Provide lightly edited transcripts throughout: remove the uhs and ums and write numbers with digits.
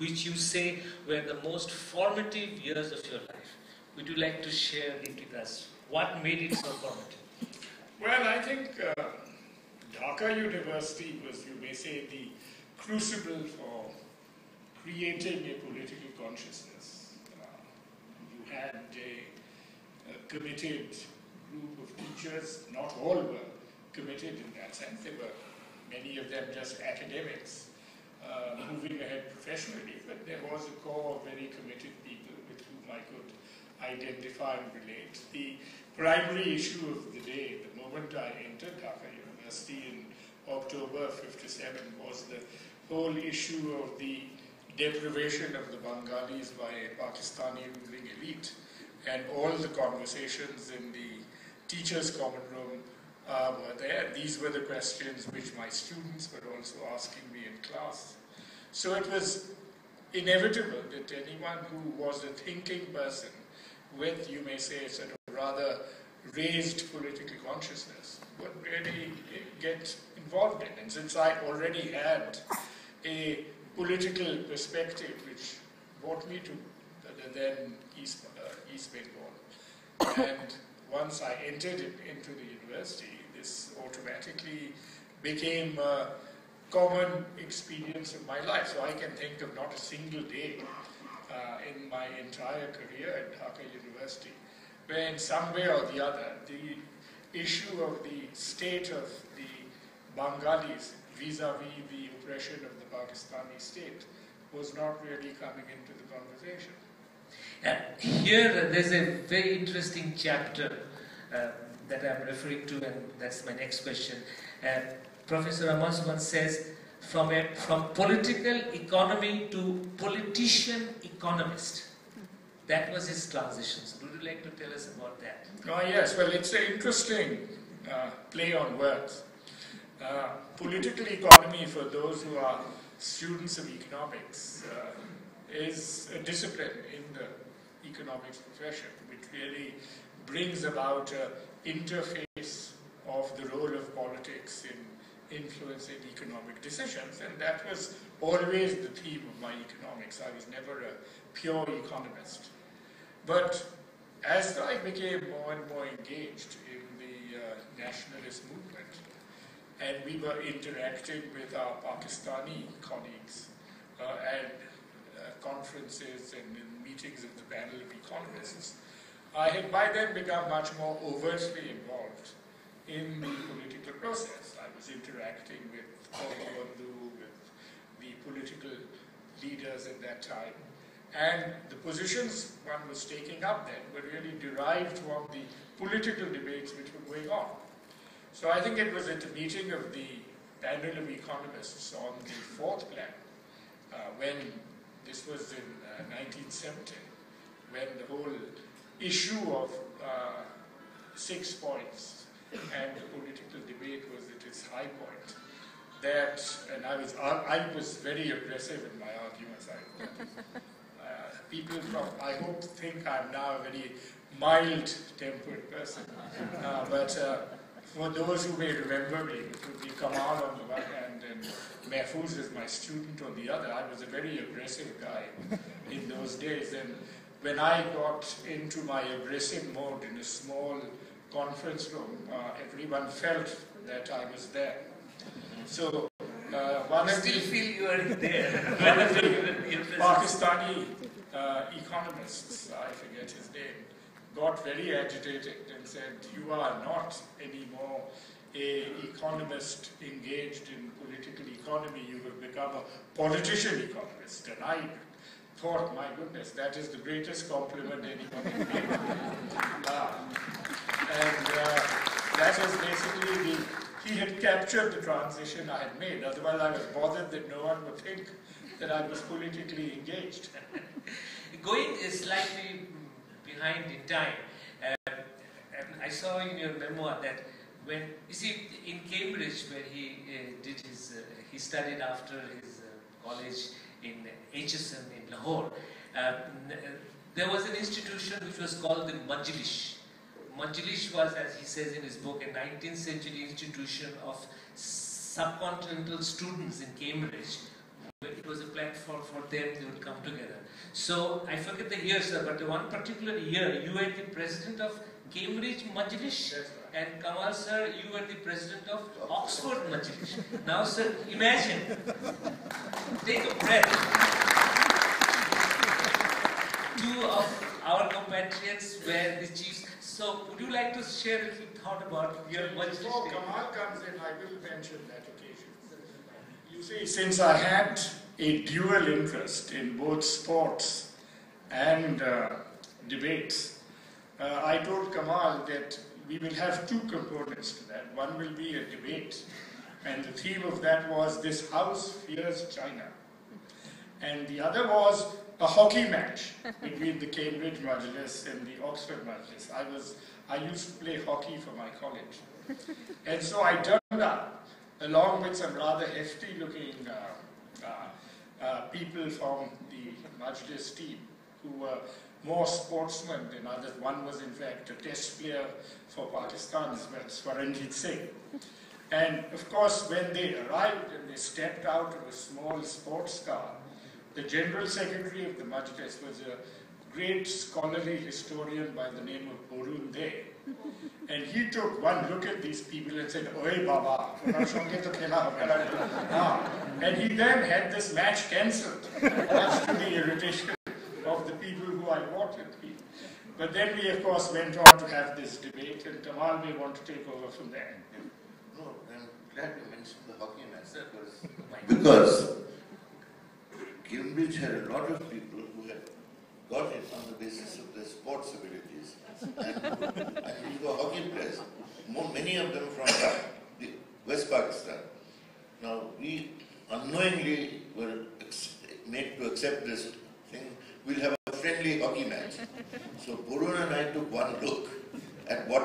which you say were the most formative years of your life. Would you like to share it with us? What made it so formative? Well, I think Dhaka University was, you may say, the crucible for creating a political consciousness. You had a committed group of teachers. Not all were committed in that sense. There were many of them just academics moving ahead professionally, but there was a core of very committed people with whom I could identify and relate. The primary issue of the day, the moment I entered Dhaka University in October '57, was the whole issue of the deprivation of the Bengalis by a Pakistani ruling elite, and all the conversations in the teachers' common room were there. These were the questions which my students were also asking me in class. So it was inevitable that anyone who was a thinking person with, you may say, sort of rather raised political consciousness would really get involved in. And since I already had a political perspective which brought me to the then East Bengal, and once I entered into the university, this automatically became a common experience of my life. So I can think of not a single day in my entire career at Dhaka University where in some way or the other the issue of the state of the Bengalis vis-a-vis the oppression of the Pakistani state was not really coming into the conversation. Here there's a very interesting chapter that I'm referring to, and that's my next question. Professor Rehman Sobhan says, from political economy to politician economist. That was his transition. So would you like to tell us about that? Oh yes, well it's an interesting play on words. Political economy, for those who are students of economics, is a discipline in the economics profession which really brings about an interface of the role of politics in influencing economic decisions, and that was always the theme of my economics. I was never a pure economist. But as I became more and more engaged in the nationalist movement, and we were interacting with our Pakistani colleagues at conferences and in meetings of the panel of economists, I had by then become much more overtly involved in the political process. I was interacting with Bandhu, with the political leaders at that time, and the positions one was taking up then were really derived from the political debates which were going on. So I think it was at a meeting of the panel of economists on the fourth plan, when this was in 1970, when the whole issue of 6 points and the political debate was at its high point. And I was very aggressive in my arguments. People I hope think I'm now a very mild-tempered person, but for those who may remember me, it would be Kamal on the one hand and Mahfouz as my student on the other. I was a very aggressive guy in those days, and when I got into my aggressive mode in a small conference room, everyone felt that I was there. So one of the Pakistani economists, I forget his name, got very agitated and said, "You are not anymore an economist engaged in political economy, you have become a politician economist." And I thought, my goodness, that is the greatest compliment anyone can make. That was basically he had captured the transition I had made. Otherwise I was bothered that no one would think that I was politically engaged. Going slightly behind in time, and I saw in your memoir that when, you see, in Cambridge, where he did he studied after his college in HSM in Lahore, there was an institution which was called the Majlish. Majlish was, as he says in his book, a 19th century institution of subcontinental students in Cambridge. It was a platform for them, they would come together. So I forget the year, sir, but the one particular year, you were the president of Cambridge Majlis, and Kamal sir, you were the president of Oxford Majlis. Now, sir, imagine, take a breath. Two of our compatriots were the chiefs. So, would you like to share a little thought about your Majlis? Before Kamal comes in, I will mention that occasion. You see, since I had a dual interest in both sports and debates, I told Kamal that we will have two components to that. One will be a debate, and the theme of that was "This House Fears China." And the other was a hockey match between the Cambridge Majlis and the Oxford Majlis. I used to play hockey for my college. And so I turned up, along with some rather hefty-looking people from the Majlis team, who were more sportsmen than others. One was, in fact, a test player for Pakistan as well, Swaranjit Singh. And, of course, when they arrived and they stepped out of a small sports car, the General Secretary of the Majlis was a great scholarly historian by the name of Borun De. And he took one look at these people and said, "Oi Baba, and he then had this match cancelled, much to the irritation of the people who I wanted to be. But then we, of course, went on to have this debate, and Kamal may want to take over from there. No, I'm glad you mentioned the hockey match, because Cambridge had a lot of people who had got it on the basis of their sports abilities. And these were hockey players, many of them from the West Pakistan. Now, we unknowingly were made to accept this thing. We'll have a friendly hockey match. So Borun and I took one look at what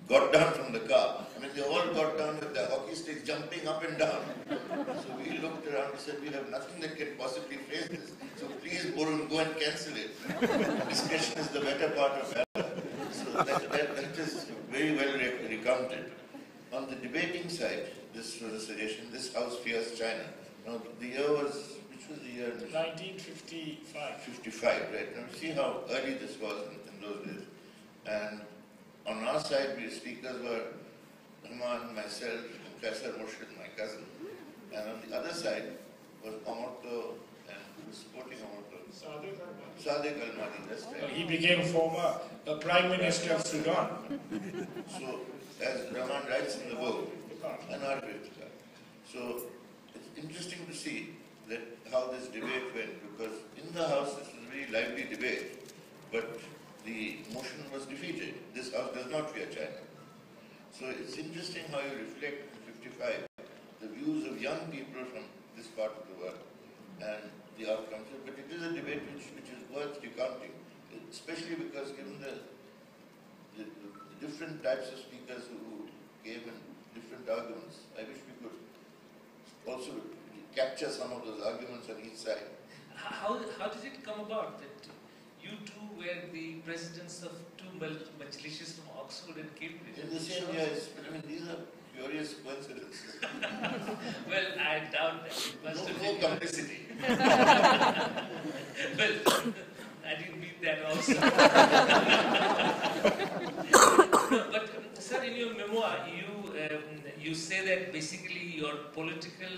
got down from the car. I mean, they all got down with their hockey sticks jumping up and down. So we looked around and said, we have nothing that can possibly face this. So please, Borun, go and cancel it. Discretion is the better part of valor. So that is very well recounted. On the debating side, this was a suggestion, this house fears China. Now, the year was, which was the year? 1955. 55, right. Now, see how early this was in those days. And on our side, the speakers were Rehman, myself, and Professor Murshid, my cousin. And on the other side was Omoto, and who was supporting Omoto? Sadiq Al-Mahdi, that's right. He became former Prime Minister of Sudan. So, as Rahman writes in the book, so it's interesting to see that how this debate went, because in the House this was a very lively debate, but the motion was defeated. This House does not fear China. So it's interesting how you reflect in 55 the views of young people from this part of the world and the outcomes. But it is a debate which is worth recounting, especially because given the different types of speakers who gave in different arguments, I wish we could also capture some of those arguments on each side. How did it come about that you two were the presidents of two majlises from Oxford and Cambridge? In the same year, I mean, these are curious coincidences. Well, I doubt that. No complicity. Well, I didn't mean that also. But, sir, in your memoir, you say that basically your political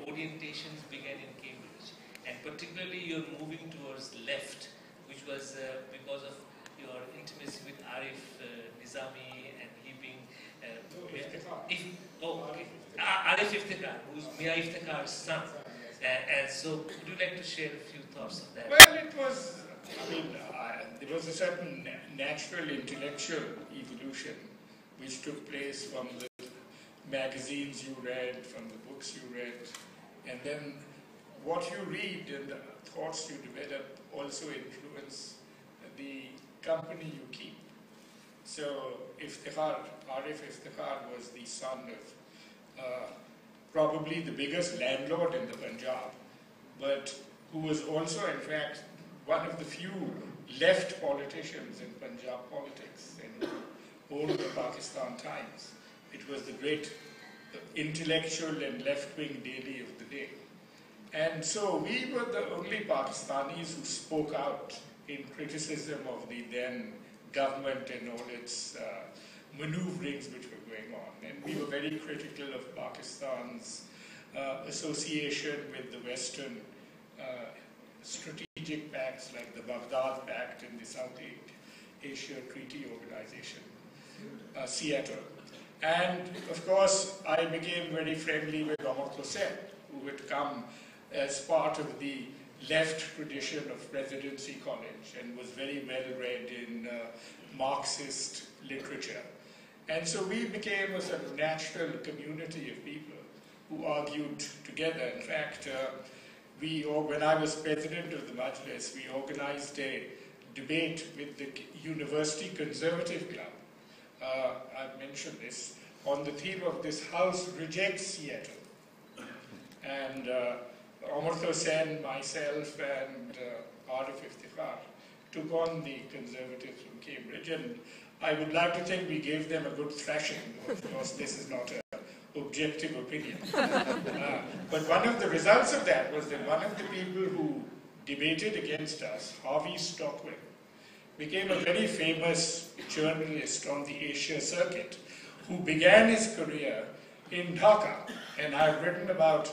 orientations began in Cambridge, and particularly you're moving towards left, which was because of your intimacy with Arif Nizami, and he being Arif Iftikhar, who's Mia Iftikhar's son. And so, would you like to share a few thoughts on that? Well, it was, I mean, there was a certain natural intellectual evolution which took place from the magazines you read, from the books you read, and then what you read and the thoughts you develop also influence the company you keep. So Arif Iftikhar was the son of probably the biggest landlord in the Punjab, but who was also, in fact, one of the few left politicians in Punjab politics, and owned the Pakistan Times. It was the great intellectual and left-wing daily of the day. And so we were the only Pakistanis who spoke out in criticism of the then government and all its maneuverings which were going on. And we were very critical of Pakistan's association with the Western strategic pacts like the Baghdad Pact and the South Asia Treaty Organization, Seattle. And of course, I became very friendly with Omar Hussain, who had come as part of the left tradition of Presidency College and was very well read in Marxist literature. And so we became a sort of natural community of people who argued together. In fact, when I was president of the Majlis, we organized a debate with the University Conservative Club. I've mentioned this, on the theme of this house rejects Seattle. And Omar Hussain, myself, and Arif Iftikhar took on the Conservatives from Cambridge, and I would like to think we gave them a good thrashing. Of course, this is not an objective opinion. But one of the results of that was that one of the people who debated against us, Harvey Stockwell, became a very famous journalist on the Asia circuit who began his career in Dhaka. And I've written about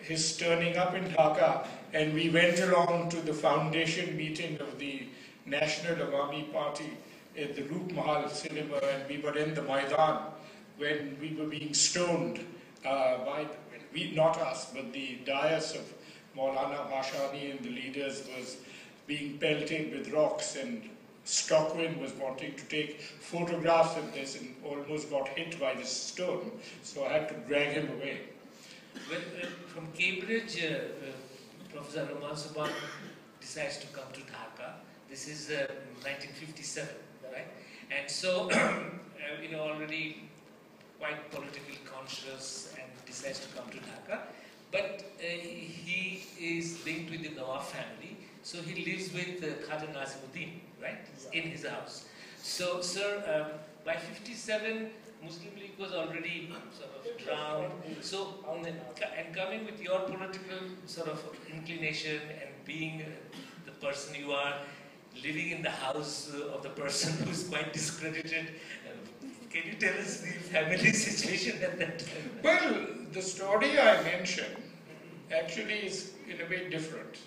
his turning up in Dhaka, and we went along to the foundation meeting of the National Awami Party at the Roop Mahal cinema, and we were in the Maidan when we were being stoned not us, but the dais of Maulana Bhashani and the leaders was being pelted with rocks, and Stockwell was wanting to take photographs of this and almost got hit by this stone, so I had to drag him away. When from Cambridge, Professor Rehman Sobhan decides to come to Dhaka. This is 1957, right? And so, already quite politically conscious and decides to come to Dhaka. But he is linked with the Nawab family, so he lives with Khaja Nazimuddin, right, in his house. So, sir, by 57, Muslim League was already sort of drowned. So, and coming with your political sort of inclination and being the person you are, living in the house of the person who is quite discredited, can you tell us the family situation at that time? Well, the story I mentioned actually is in a way different.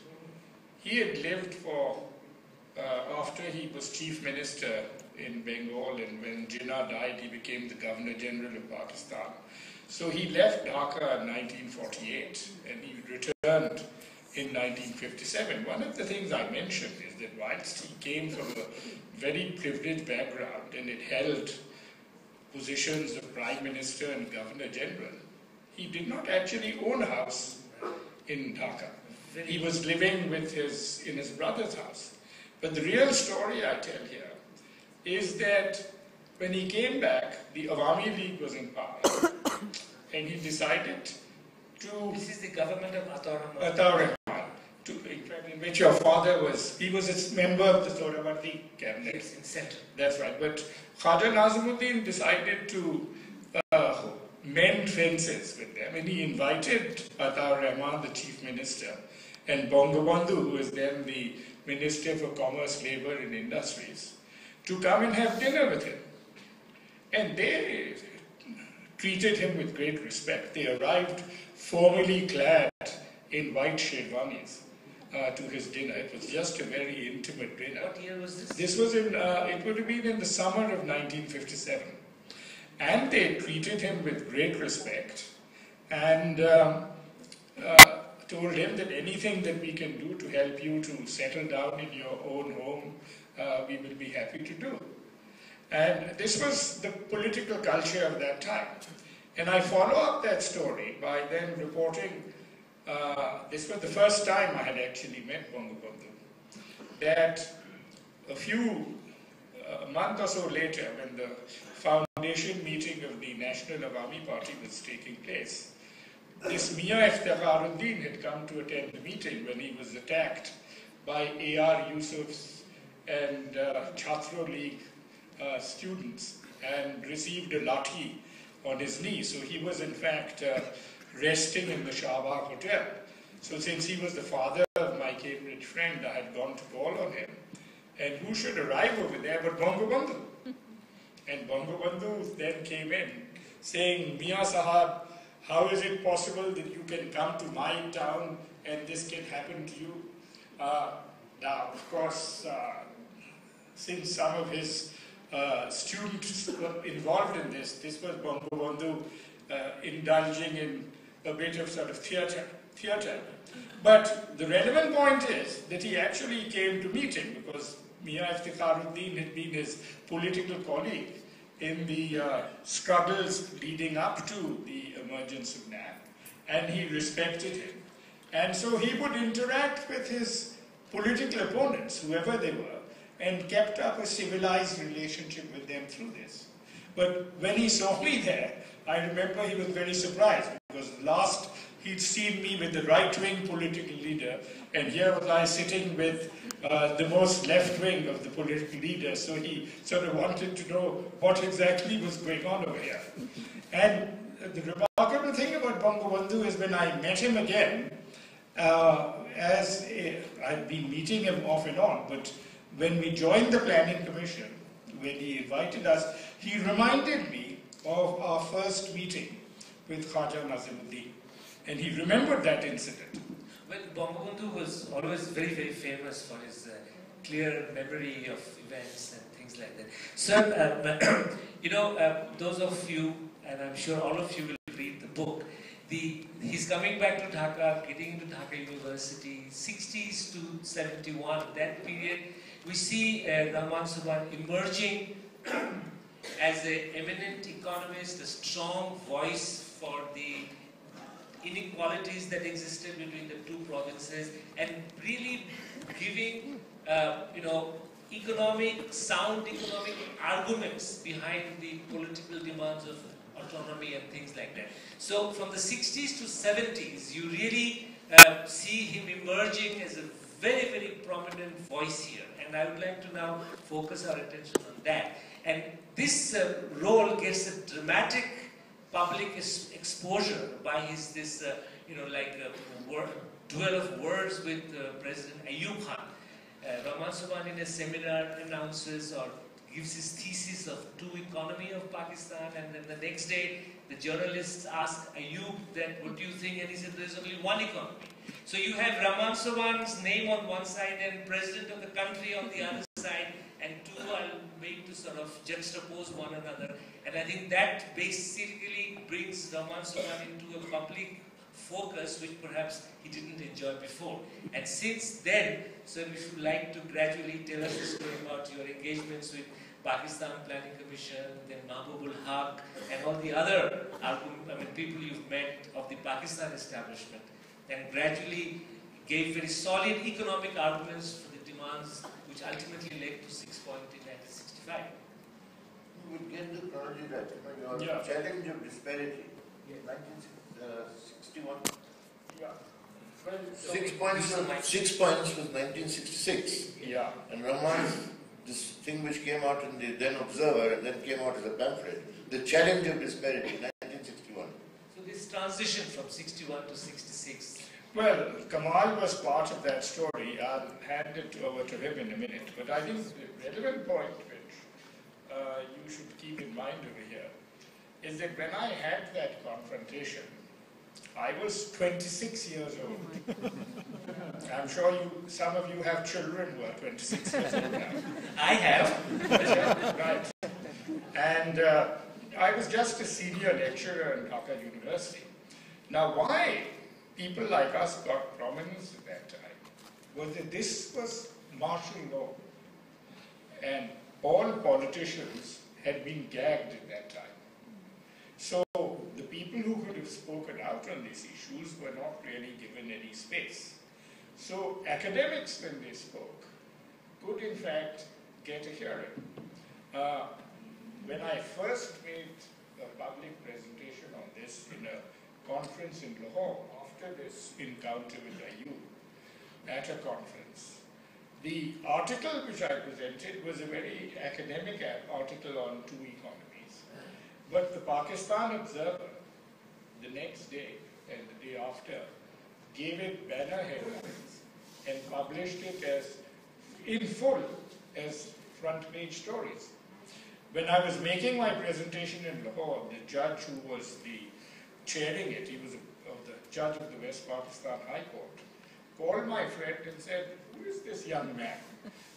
He had lived after he was chief minister in Bengal, and when Jinnah died, he became the Governor General of Pakistan. So he left Dhaka in 1948, and he returned in 1957. One of the things I mentioned is that whilst he came from a very privileged background and had held positions of Prime Minister and Governor General, he did not actually own a house in Dhaka. He was living in his brother's house. But the real story I tell here is that when he came back, the Awami League was in power, and he decided to... This is the government of Ataur Rahman, in which your father was. He was a member of the Sohrawardi cabinet. Yes, in center. That's right. But Khaja Nazimuddin decided to mend fences with them, and he invited Ataur Rahman, the chief minister, and Bangabandhu, who was then the Minister for Commerce, Labour and Industries, to come and have dinner with him. And they treated him with great respect. They arrived formally clad in white sherwanis to his dinner. It was just a very intimate dinner. What year was this? This was it would have been in the summer of 1957. And they treated him with great respect and told him that anything that we can do to help you to settle down in your own home, we will be happy to do. And this was the political culture of that time. And I follow up that story by then reporting, this was the first time I had actually met Bangabandhu, that a month or so later, when the foundation meeting of the National Awami Party was taking place, this Mia Iftikharuddin had come to attend the meeting when he was attacked by A.R. Yusuf's and Chhatro League students and received a lathi on his knee. So he was in fact resting in the Shahbag Hotel. So since he was the father of my Cambridge friend, I had gone to call on him. And who should arrive over there but Bangabandhu? And Bangabandhu then came in saying, Mia Sahab, how is it possible that you can come to my town and this can happen to you? Now, of course, since some of his students were involved in this was Bangabandhu indulging in a bit of sort of theatre. But the relevant point is that he actually came to meet him because Mia Iftikharuddin had been his political colleague in the struggles leading up to the emergence of NAP, and he respected him. And so he would interact with his political opponents, whoever they were, and kept up a civilized relationship with them through this. But when he saw me there, I remember he was very surprised because last he'd seen me with the right-wing political leader, and here was I sitting with the most left-wing of the political leaders, so he sort of wanted to know what exactly was going on over here. And the remarkable thing about Bangabandhu is when I met him again, I'd been meeting him off and on, but when we joined the Planning Commission, when he invited us, he reminded me of our first meeting with Khaja Nazimuddin. And he remembered that incident. Well, Bangabandhu was always very, very famous for his clear memory of events and things like that. Sir, those of you, and I'm sure all of you will read the book, he's coming back to Dhaka, getting into Dhaka University, 60s to 71, that period. We see Rehman Sobhan emerging as an eminent economist, a strong voice for the inequalities that existed between the two provinces, and really giving, sound economic arguments behind the political demands of autonomy and things like that. So from the 60s to 70s, you really see him emerging as a very, very prominent voice here. And I would like to now focus our attention on that. And this role gets a dramatic public exposure by his duel of words with President Ayub Khan. Rehman Sobhan in a seminar announces or gives his thesis of two economy of Pakistan, and then the next day the journalists ask Ayub that, what do you think? And he said, there's only one economy. So you have Rehman Sobhan's name on one side and president of the country on the other side, and two are made to sort of juxtapose one another. And I think that basically brings Rehman Sobhan into a public focus which perhaps he didn't enjoy before. And since then, sir, if you'd like to gradually tell us the story about your engagements with Pakistan Planning Commission, then Mahbubul Haq, and all the other people you've met of the Pakistan establishment, and gradually gave very solid economic arguments for the demands which ultimately led to 6 Point in 1965. You would get the chronology right. Your challenge of disparity, 1961. Yeah. Well, 6 points was 1966. Yeah. And Rahman's, this thing which came out in the then Observer and then came out as a pamphlet, The Challenge of Disparity, 1961. So this transition from 61 to 66. Well, Kamal was part of that story. I'll hand it over to him in a minute. But I think the relevant point which you should keep in mind over here is that when I had that confrontation, I was 26 years old. I'm sure some of you have children who are 26 years old now. I have. Right. And I was just a senior lecturer in Dhaka University. Now, why people like us got prominence at that time was that this was martial law. And all politicians had been gagged at that time. So the people who could have spoken out on these issues were not really given any space. So academics, when they spoke, could in fact get a hearing. When I first made a public presentation on this in a conference in Lahore, after this encounter with Ayub, at a conference, the article which I presented was a very academic article on two economies. But the Pakistan Observer, the next day and the day after, gave it banner headlines and published it as in full as front page stories. When I was making my presentation in Lahore, the judge who was chairing it, he was the judge of the West Pakistan High Court, called my friend and said, "Who is this young man?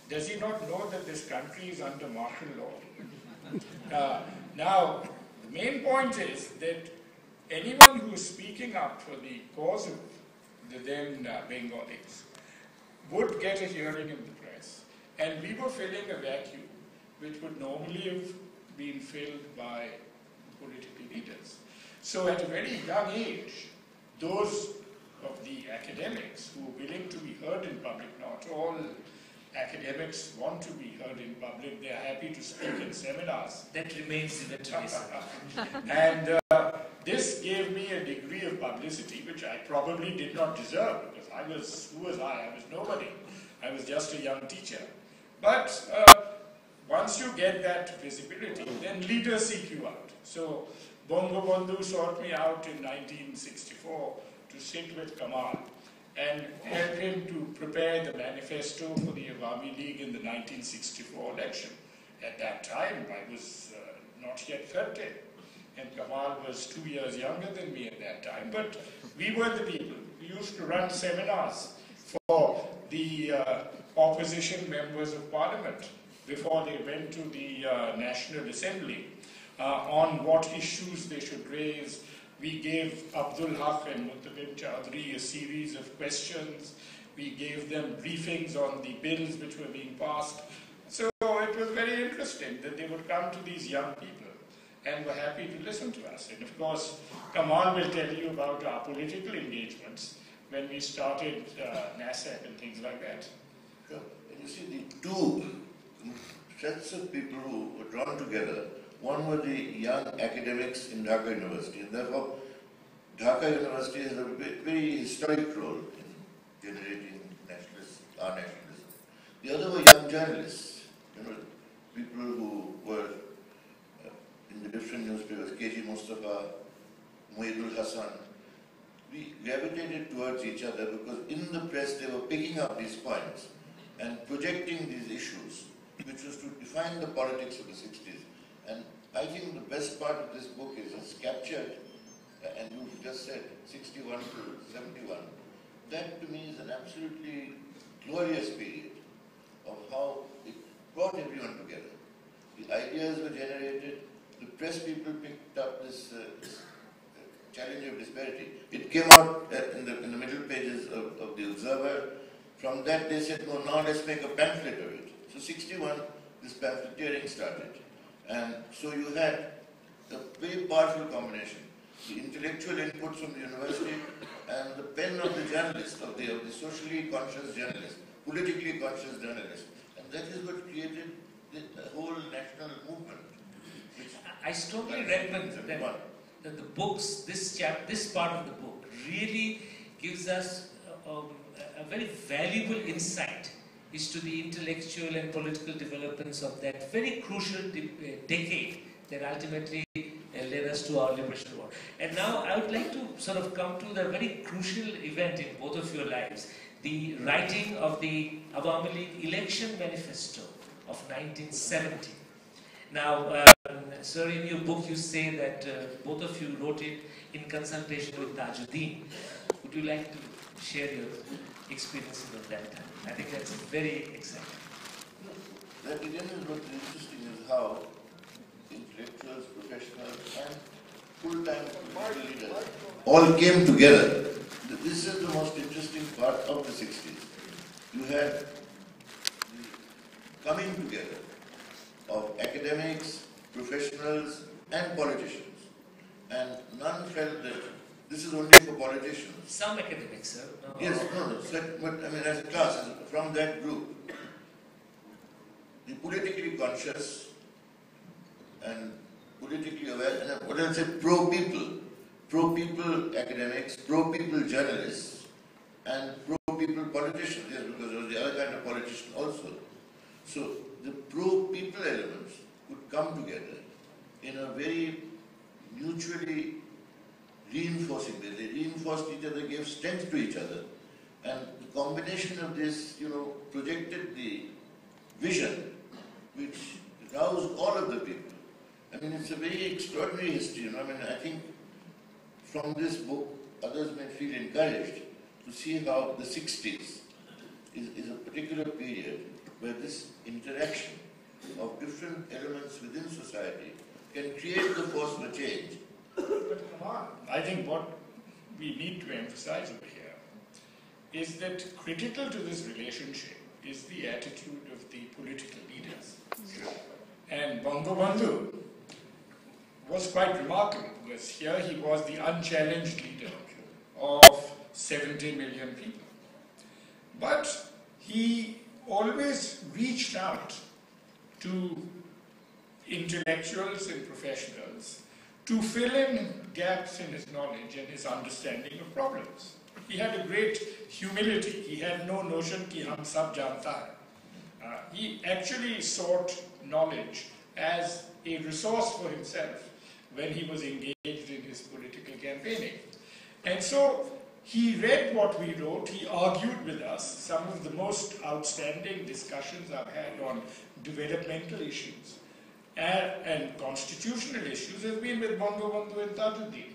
Does he not know that this country is under martial law?" Now, the main point is that anyone who is speaking up for the cause of the then Bengalis would get a hearing in the press, and we were filling a vacuum which would normally have been filled by political leaders. So at a very young age, those of the academics who were willing to be heard in public, not all academics want to be heard in public, they are happy to speak in seminars. That remains even today. And this gave me a degree of publicity which I probably did not deserve, because who was I? I was nobody. I was just a young teacher. But once you get that visibility, then leaders seek you out. So Bongo Bandhu sought me out in 1964 to sit with Kamal and help him to prepare the manifesto for the Awami League in the 1964 election. At that time, I was not yet 30, and Kamal was 2 years younger than me at that time. But we were the people. We used to run seminars for the opposition members of parliament before they went to the National Assembly on what issues they should raise. We gave Abdul Haq and Mutabib Chowdhury a series of questions. We gave them briefings on the bills which were being passed. So it was very interesting that they would come to these young people and were happy to listen to us. And of course, Kamal will tell you about our political engagements when we started NASAC and things like that. Sure. And you see, the two sets of people who were drawn together, one were the young academics in Dhaka University, and therefore Dhaka University has a very historic role in generating our nationalism. The other were young journalists, people who were in the different newspapers, K.G. Mustafa, Muhyiddul Hassan. We gravitated towards each other because in the press they were picking up these points and projecting these issues, which was to define the politics of the 60s. And I think the best part of this book is it's captured, and you've just said 61 to 71. That to me is an absolutely glorious period of how it brought everyone together. The ideas were generated, the press people picked up this challenge of disparity. It came out in the middle pages of the Observer. From that they said, no, now let's make a pamphlet of it. So 61, this pamphleteering started. And so you had a very powerful combination. The intellectual inputs from the university and the pen of the journalist, of the socially conscious journalist, politically conscious journalist. And that is what created the whole national movement. I strongly recommend that the books, this part of the book, really gives us a very valuable insight into the intellectual and political developments of that very crucial decade that ultimately led us to our liberation war. And now I would like to sort of come to the very crucial event in both of your lives, the writing of the Awami League election manifesto of 1970. Now, sir, in your book you say that both of you wrote it in consultation with Tajuddin. Would you like to share your experiences of that time? I think that's very exciting. That again is what's interesting is how intellectuals, professionals and full-time political leaders all came together. This is the most interesting part of the 60s. You had the coming together of academics, professionals and politicians. And none felt that this is only for politicians. Some academics, sir. No. Yes, no, but I mean as a class, from that group, the politically conscious and politically aware, and what I say, pro-people academics, pro-people journalists, and pro-people politicians, yes, because there was the other kind of politician also. So the pro-people elements would come together in a very mutually reinforcing this. They reinforced each other, gave strength to each other. And the combination of this, projected the vision which roused all of the people. I mean, it's a very extraordinary history. I think from this book, others may feel encouraged to see how the 60s is a particular period where this interaction of different elements within society can create the force for change. But come on, I think what we need to emphasize over here is that critical to this relationship is the attitude of the political leaders. And Bangabandhu was quite remarkable because here he was the unchallenged leader of 70 million people. But he always reached out to intellectuals and professionals to fill in gaps in his knowledge and his understanding of problems. He had a great humility. He had no notion ki hum sab janta hai. He actually sought knowledge as a resource for himself when he was engaged in his political campaigning. And so he read what we wrote, he argued with us. Some of the most outstanding discussions I've had on developmental issues and constitutional issues have been with Bangabandhu and Tajuddin.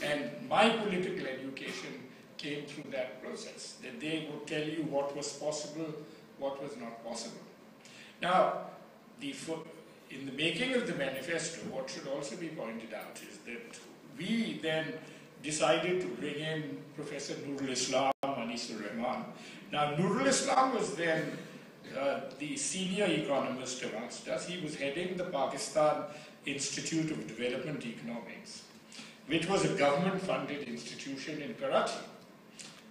And my political education came through that process, that they would tell you what was possible, what was not possible. Now, in the making of the manifesto, what should also be pointed out is that we then decided to bring in Professor Nurul Islam, Anisur Rehman. Now, Nurul Islam was then the senior economist amongst us. He was heading the Pakistan Institute of Development Economics, which was a government-funded institution in Karachi.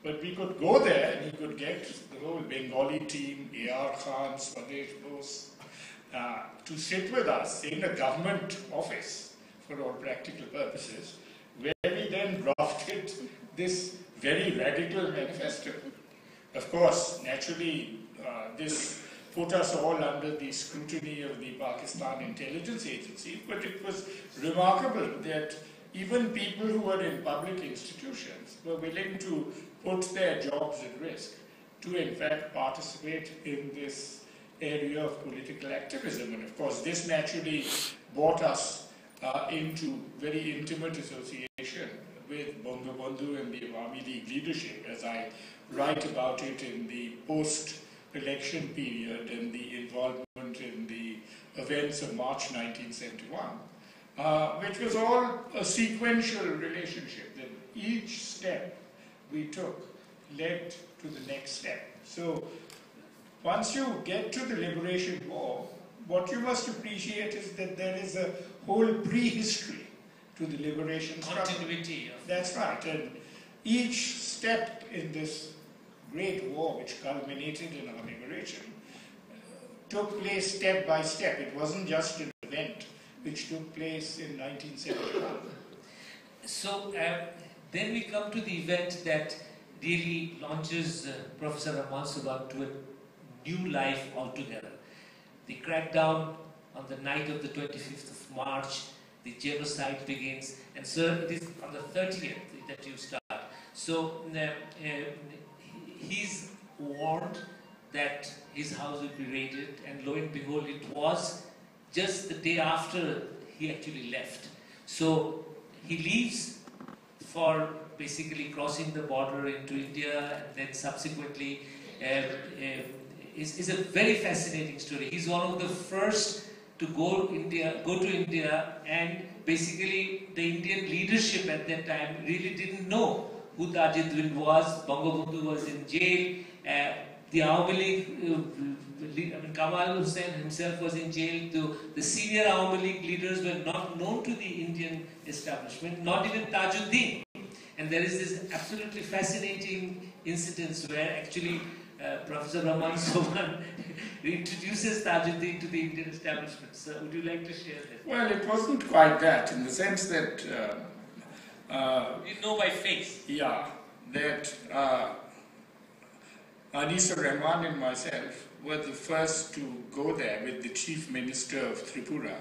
But we could go there and he could get the whole Bengali team, A.R. Khan, Swadesh Bose, to sit with us in a government office for all practical purposes, where we then drafted this very radical manifesto. Of course, naturally, this put us all under the scrutiny of the Pakistan intelligence agencies, but it was remarkable that even people who were in public institutions were willing to put their jobs at risk to, in fact, participate in this area of political activism. And of course, this naturally brought us into very intimate association with Bangabandhu and the Awami League leadership, as I write about it in the post-election period and the involvement in the events of March 1971, which was all a sequential relationship, that each step we took led to the next step. So once you get to the Liberation War, what you must appreciate is that there is a whole prehistory to the liberation struggle. Continuity. That's right. And each step in this great war, which culminated in our liberation, took place step by step. It wasn't just an event which took place in 1971. So then we come to the event that really launches Professor Rehman Sobhan to a new life altogether. The crackdown on the night of the 25th of March, the genocide begins, and so it is on the 30th that you start. So he's warned that his house will be raided, and lo and behold, it was just the day after he actually left. So he leaves for basically crossing the border into India, and then subsequently is a very fascinating story. He's one of the first to go to India, and basically the Indian leadership at that time really didn't know who Tajuddin was. Bangabandhu was in jail. The Awami League, Kamal Hussain himself was in jail. The senior Awami League leaders were not known to the Indian establishment, not even Tajuddin. And there is this absolutely fascinating incident where actually Professor Rehman Sobhan introduces Tajuddin to the Indian establishment. So would you like to share that? Well, it wasn't quite that, in the sense that... you know by face. Yeah, that Anisur Rehman and myself were the first to go there with the Chief Minister of Tripura,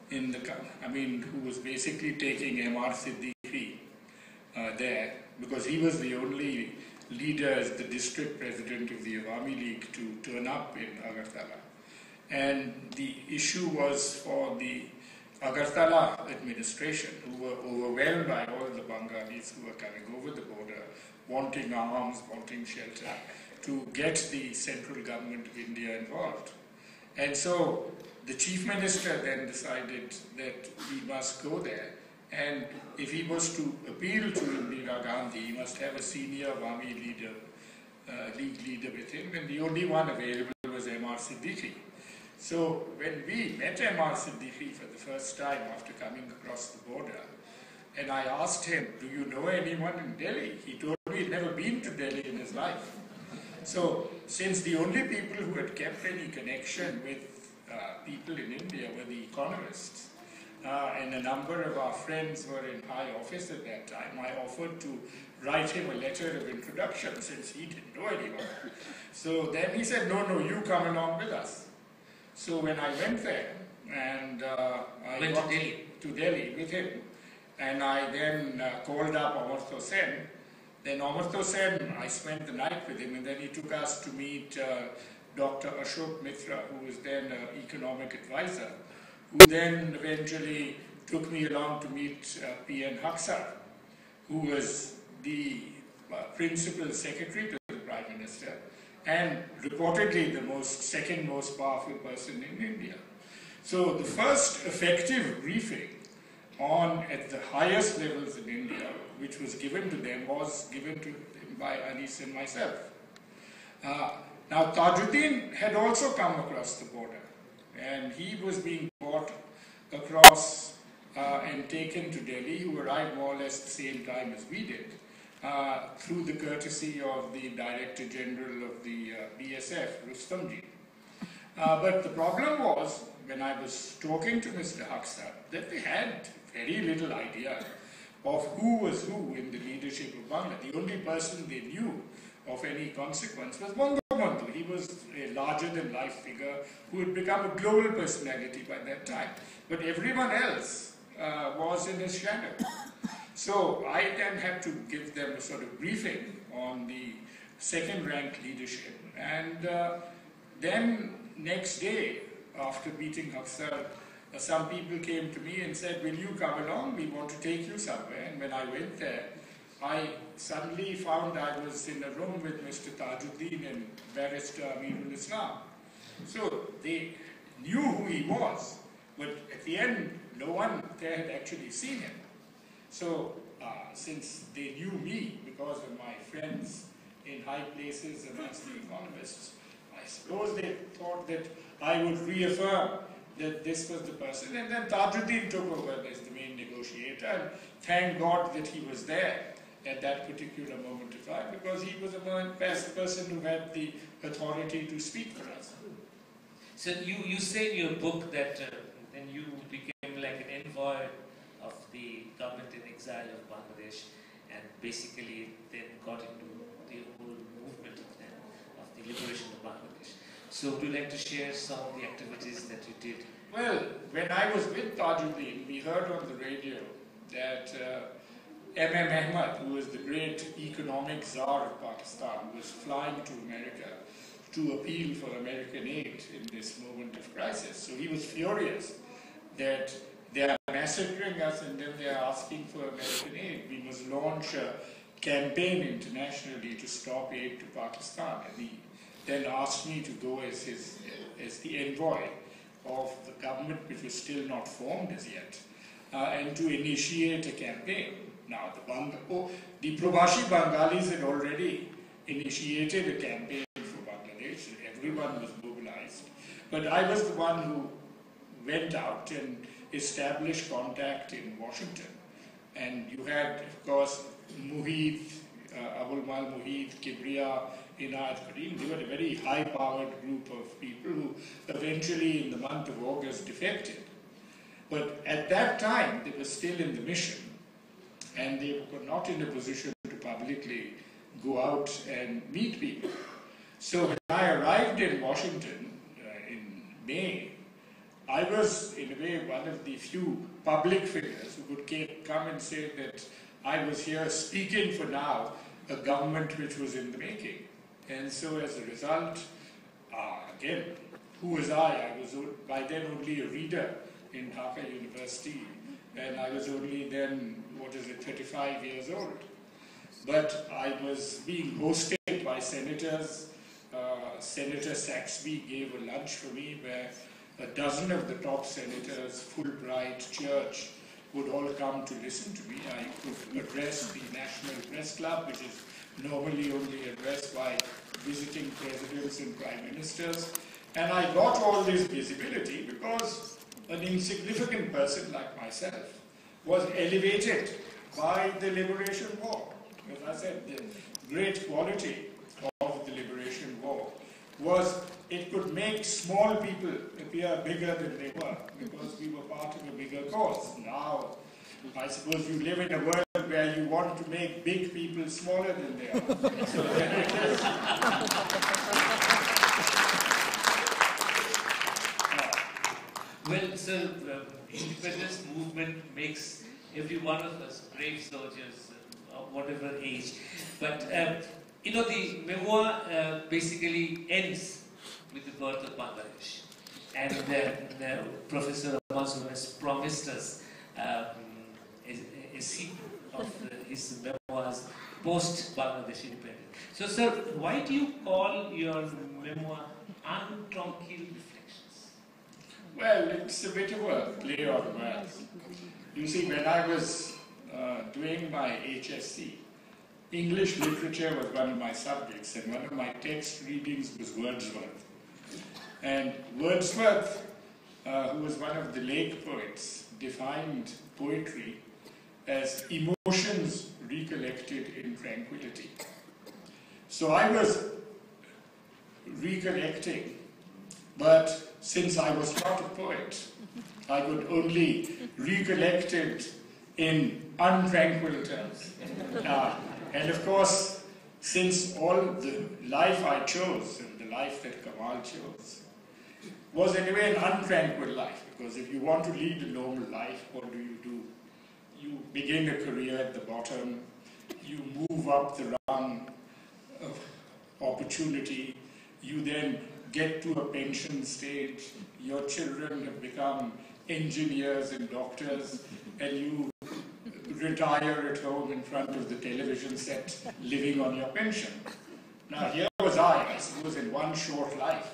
who was basically taking M.R. Siddiqui there, because he was the only leader as the district president of the Awami League to turn up in Agartala. And the issue was for the Agartala administration, who were overwhelmed by all the Bengalis who were coming over the border, wanting arms, wanting shelter, to get the central government of India involved. And so the chief minister then decided that he must go there, and if he was to appeal to Indira Gandhi, he must have a senior Awami leader, league leader with him, and the only one available was M.R. Siddiqui. So when we met M.R. Siddiqui for the first time after coming across the border, and I asked him, do you know anyone in Delhi? He told me he'd never been to Delhi in his life. So since the only people who had kept any connection with people in India were the economists, and a number of our friends were in high office at that time, I offered to write him a letter of introduction since he didn't know anyone. So then he said, no, you come along with us. So when I went there, and I went to Delhi with him, and I then called up Amartya Sen. Then Amartya Sen, I spent the night with him, and then he took us to meet Dr. Ashok Mitra, who was then an economic advisor, who then eventually took me along to meet P.N. Haksar, who was the principal secretary to the Prime Minister, and reportedly the second most powerful person in India. So the first effective briefing at the highest levels in India, which was given to them, was given to them by Anis and myself. Now Tajuddin had also come across the border, and he was being brought across and taken to Delhi, who arrived more or less the same time as we did, through the courtesy of the Director General of the BSF, Rustamji. But the problem was, when I was talking to Mr. Haksar, that they had very little idea of who was who in the leadership of Bangla. The only person they knew of any consequence was Bangabandhu. He was a larger-than-life figure who had become a global personality by that time. But everyone else was in his shadow. So I then had to give them a sort of briefing on the second-rank leadership. And then next day, after meeting Haksar, some people came to me and said, will you come along? We want to take you somewhere. And when I went there, I suddenly found I was in a room with Mr. Tajuddin and Barrister Amirul Islam. So they knew who he was, but at the end, no one there had actually seen him. So since they knew me because of my friends in high places amongst the economists, I suppose they thought that I would reaffirm that this was the person. And then Tajuddin took over as the main negotiator, and thank God that he was there at that particular moment of time, because he was the person who had the authority to speak for us. So you say in your book that then you became like an envoy of the government in exile of Bangladesh, and basically then got into the whole movement of the liberation of Bangladesh. So would you like to share some of the activities that you did? Well, when I was with Tajuddin, we heard on the radio that M.M. Ahmad, who was the great economic czar of Pakistan, was flying to America to appeal for American aid in this moment of crisis. So he was furious that they are massacring us and then they are asking for American aid. We must launch a campaign internationally to stop aid to Pakistan. And he then asked me to go as the envoy of the government, which was still not formed as yet, and to initiate a campaign. Now, the Probashi Bengalis had already initiated a campaign for Bangladesh, and everyone was mobilized. But I was the one who went out and established contact in Washington. And you had, of course, Muhid, Abul Mal Muhid, Kibriya, Inayat Karim. They were a very high-powered group of people who eventually, in the month of August, defected. But at that time, they were still in the mission, and they were not in a position to publicly go out and meet people. So when I arrived in Washington in May, I was, in a way, one of the few public figures who could come and say that I was here speaking for now a government which was in the making. And so as a result, again, who was I? I was by then only a reader in Dhaka University, and I was only then, 35 years old. But I was being hosted by senators. Senator Saxby gave a lunch for me where a dozen of the top senators, Fulbright, Church, would all come to listen to me. I could address the National Press Club, which is normally only addressed by visiting presidents and prime ministers. And I got all this visibility because an insignificant person like myself was elevated by the Liberation War. As I said, the great quality of the Liberation War was it could make small people appear bigger than they were because we were part of a bigger cause. Now, I suppose you live in a world where you want to make big people smaller than they are. So there it is. Well, sir, independence movement makes every one of us brave soldiers, of whatever age. But, you know, the memoir basically ends with the birth of Bangladesh. And Professor Rehman Sobhan has promised us a sequel of his memoirs post-Bangladesh independence. So, sir, why do you call your memoir Untranquil Recollections? Well, it's a bit of a play on words. You see, when I was doing my HSC, English literature was one of my subjects, and one of my text readings was Wordsworth. And Wordsworth, who was one of the late poets, defined poetry as emotions recollected in tranquility. So I was recollecting, but since I was not a poet, I could only recollect it in untranquil terms. And of course, since all the life I chose, and the life that Kamal chose, was anyway an untranquil life, because if you want to lead a normal life, what do? You begin a career at the bottom, you move up the rung of opportunity, you then get to a pension stage, your children have become engineers and doctors, and you retire at home in front of the television set, living on your pension. Now here was I suppose, in one short life,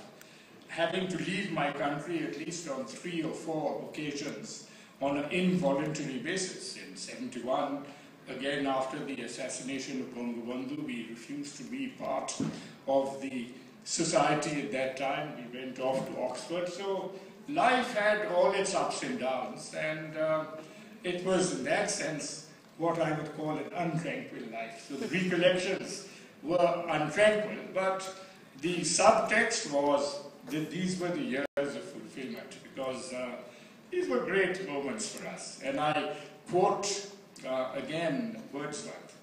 having to leave my country at least on 3 or 4 occasions on an involuntary basis. In 71, again after the assassination of Bangabandhu, we refused to be part of the society at that time. We went off to Oxford. So life had all its ups and downs, and it was in that sense what I would call an untranquil life. So the recollections were untranquil, but the subtext was that these were the years of fulfillment, because these were great moments for us. And I quote again Wordsworth.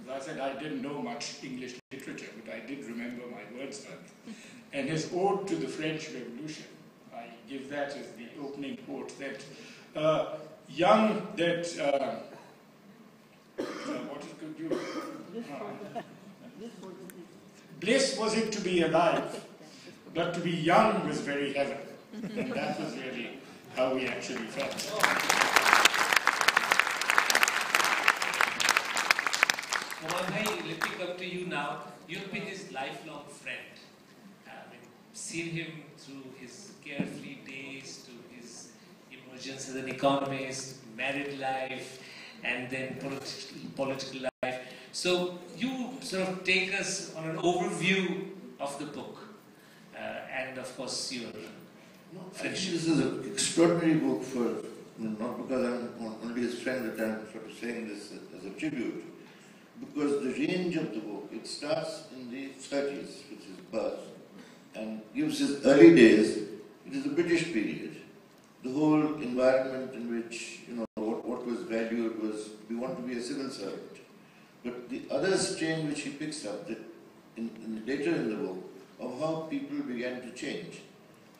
As I said, I didn't know much English literature, but I did remember my Wordsworth. And his Ode to the French Revolution, I give that as the opening quote, that bliss was it to be alive, but to be young was very heaven. And that was really how we actually felt. Kamal, let me come to you now. You've been his lifelong friend. Seen him through his carefree days to his emergence as an economist, married life, and then political life. So you sort of take us on an overview of the book, and of course your friendship. This is an extraordinary book for, not because I'm only his friend, that I'm sort of saying this as a tribute, because the range of the book, it starts in the 30s, which is birth, and gives his early days. It is the British period. The whole environment in which, what was valued was, we want to be a civil servant. But the other strain which he picks up, that later in the book, of how people began to change,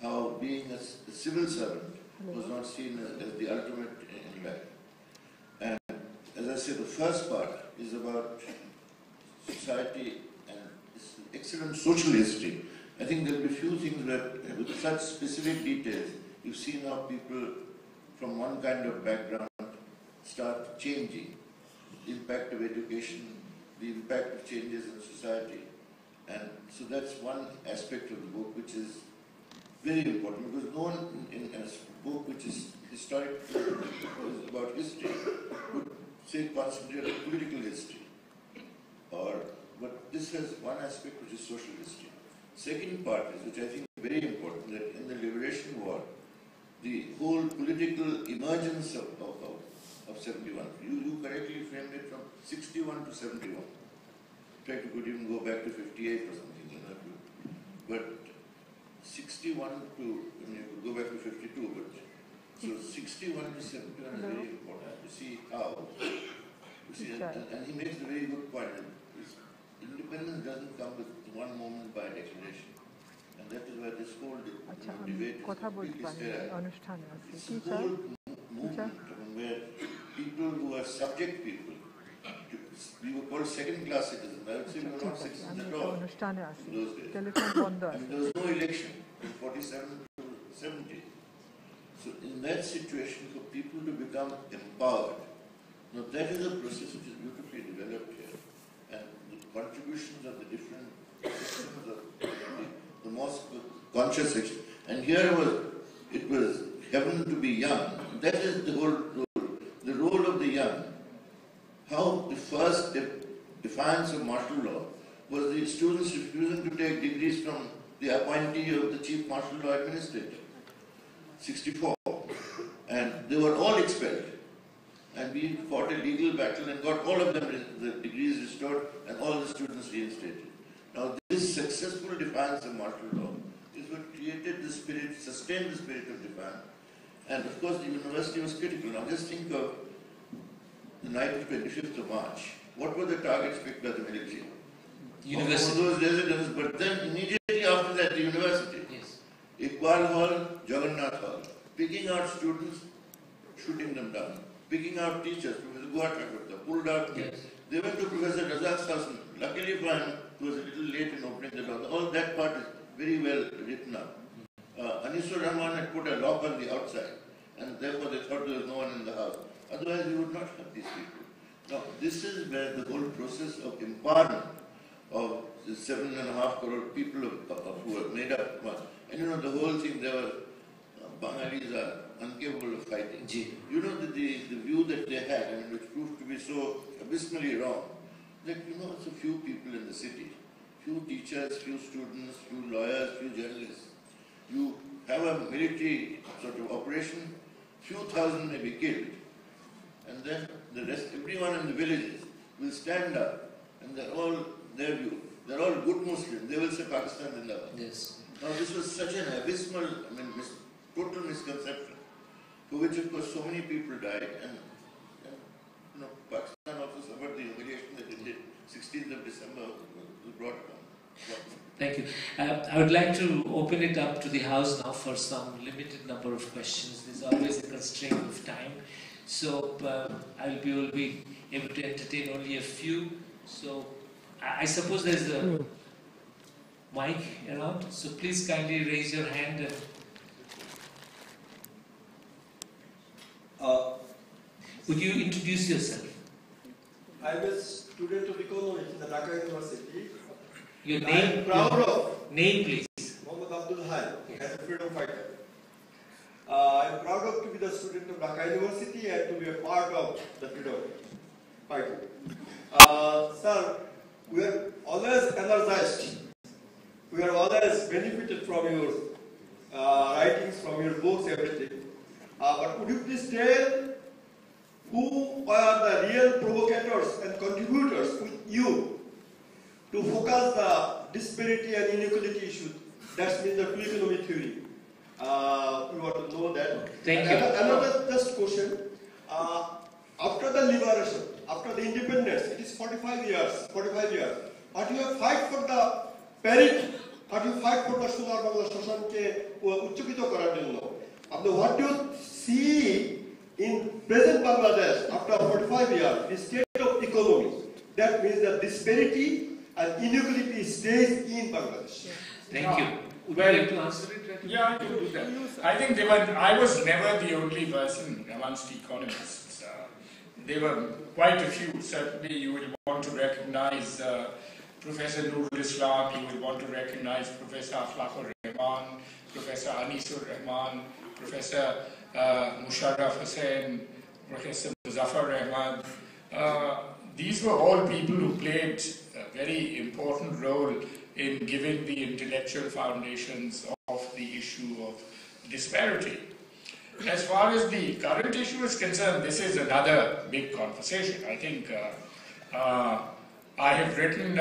how being a civil servant was not seen as the ultimate in life. And as I I say, the first part is about society and it's an excellent social history. I think there will be few things where, with such specific details, you've seen how people from one kind of background start changing. The impact of education, the impact of changes in society. And so that's one aspect of the book which is very important, because no one in a book which is historic, is about history, would say concentrate on political history. But this has one aspect which is social history. Second part is, which I think is very important, that in the Liberation War, the whole political emergence of 71, you correctly framed it from 61 to 71. In fact, you could even go back to 58 or something, you know. But 61 to, you could go back to 52, but so 61 to 71 is very important to see how. You see, and he makes a very good point. Independence doesn't come with one moment by declaration. And that is why this whole debate is completely sterile. It's a whole movement where people who are subject people, we were called second-class citizens. I would say we were not citizens at all in those days. And there was no election from 47 to 70. So in that situation, for people to become empowered, now that is a process which is beautifully developed here. And the contributions of the different sections of the most conscious section. And here it was heaven to be young. That is the whole role. The role of the young. How the first defiance of martial law was the students refusing to take degrees from the appointee of the chief martial law administrator. 64. And they were all expelled. And we fought a legal battle and got all of them the degrees restored and all the students reinstated. Now this successful defiance of martial law is what created the spirit, sustained the spirit of defiance. And of course the university was critical. Now just think of the night of 25th of March. What were the targets picked by the military? University. All those residents, but then immediately after that the university. Yes. Iqbal Hall, Jagannath Hall. Picking out students, shooting them down. Picking out teachers, Professor Guha pulled out kids. Yes. They went to Professor Razak's house. Luckily for him, he was a little late in opening the door. All that part is very well written up. Anisur Rahman had put a lock on the outside, and therefore they thought there was no one in the house. Otherwise, we would not have these people. Now, this is where the whole process of empowerment of the 7.5 crore people who were made up. And you know, the whole thing, there was Bangalis are incapable of fighting. You know, the view that they had, I mean, which proved to be so abysmally wrong, that, you know, it's a few people in the city, few teachers, few students, few lawyers, few journalists. You have a military sort of operation, few thousand may be killed, and then the rest, everyone in the villages will stand up, and they're all, their view, they're all good Muslims, they will say Pakistan Zindabad. Yes. Now this was such an abysmal, I mean, total misconception, for which of course so many people died, and you know, Pakistan also suffered the humiliation that it did. 16th of December was brought down. Thank you. I would like to open it up to the House now for some limited number of questions. There's always a constraint of time. So I will be able to entertain only a few. So I suppose there's a mic around. So please kindly raise your hand. And would you introduce yourself? I'm a student of economics in the Dhaka University. Your name? I'm proud of. Name, please. Mohammad Abdul Hai, as a freedom fighter. I'm proud of to be the student of Dhaka University and to be a part of the freedom fighting. Sir, we are always energized. We are always benefited from your writings, from your books, everything. But could you please tell who are the real provocators and contributors with you to focus the disparity and inequality issue? That's means the true economic theory. We want to know that. Thank you. Another just question. After the liberation, after the independence, it is 45 years. But you have fight for the parity. But you fight for the Sonar Bangla Shoshan ke uchchikito korar jonno. What do you see in present Bangladesh, after 45 years, the state of economy, that means that disparity and inequality stays in Bangladesh. Thank you. Would you like to answer it? Right? Yeah, I can do that. I think I was never the only person amongst economists. There were quite a few. Certainly you will want to recognize Professor Nurul Islam, you will want to recognize Professor Akhlaqur Rehman, Professor Anisul Rehman, Professor Musharraf Hussain, Professor Muzaffar Rehman. These were all people who played a very important role in giving the intellectual foundations of the issue of disparity. As far as the current issue is concerned, this is another big conversation. I think I have written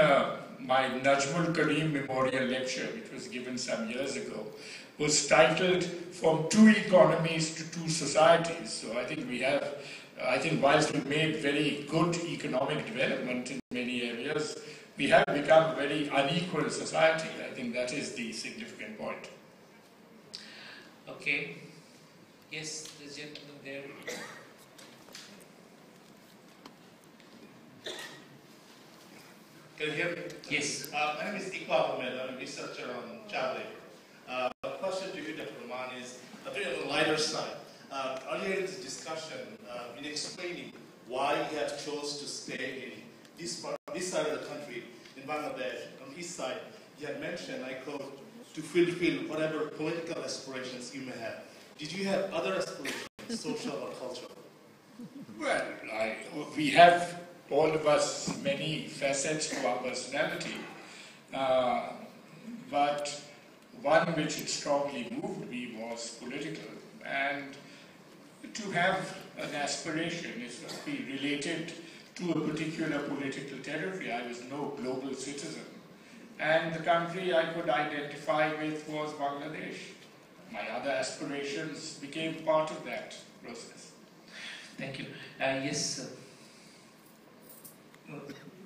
my Najmul Kareem Memorial Lecture, which was given some years ago, was titled From Two Economies to Two Societies. So I think we have, whilst we've made very good economic development in many areas, we have become a very unequal society. I think that is the significant point. Okay. Yes, the gentleman there. Can you hear me? Yes. My name is Iqbal Ahmed. I'm a researcher on child labor. The question to you, Dr. Rehman, is a bit on the lighter side. Earlier in this discussion, in explaining why you have chose to stay in this side of the country, in Bangladesh, on the east side, you had mentioned, I quote, to fulfill whatever political aspirations you may have. Did you have other aspirations, social or cultural? Well, we have, all of us, many facets to our personality, but one which it strongly moved me was political, and to have an aspiration is to be related to a particular political territory. I was no global citizen, and the country I could identify with was Bangladesh. My other aspirations became part of that process. Thank you. Yes, sir.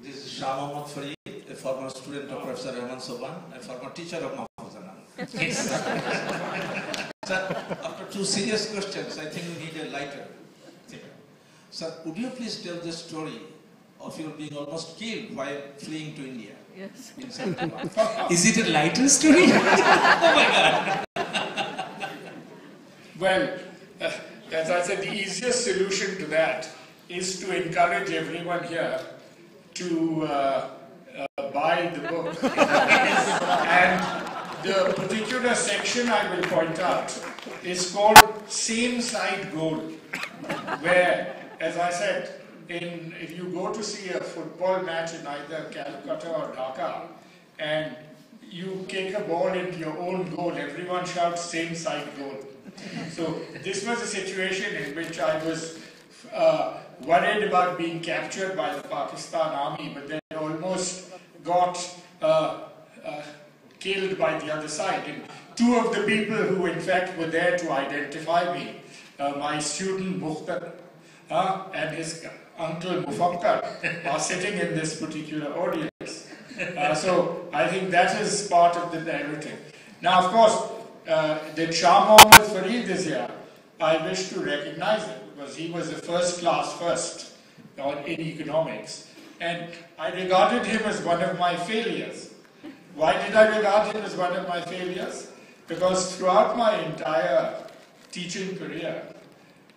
This is Shah Mohammad Farid, a former student of Professor Rehman Sobhan, a former teacher of Mahfuzana. Yes. Sir, after two serious questions, I think we need a lighter thing. Sir, would you please tell the story of your being almost killed while fleeing to India? Yes. Is it a lighter story? Oh my God. Well, as I said, the easiest solution to that is to encourage everyone here to buy the book. And the particular section I will point out is called Same Side Goal, where, as I said, if you go to see a football match in either Calcutta or Dhaka, and you kick a ball into your own goal, everyone shouts same side goal. So this was a situation in which I was worried about being captured by the Pakistan army, but then almost got killed by the other side. And two of the people who in fact were there to identify me, my student Mukhtar and his uncle Mufakkar, are sitting in this particular audience. So I think that is part of the narrative. Now, of course, that Shah Mohammad Farid is here, I wish to recognize him because he was a first-class first in economics, and I regarded him as one of my failures. Why did I regard him as one of my failures? Because throughout my entire teaching career,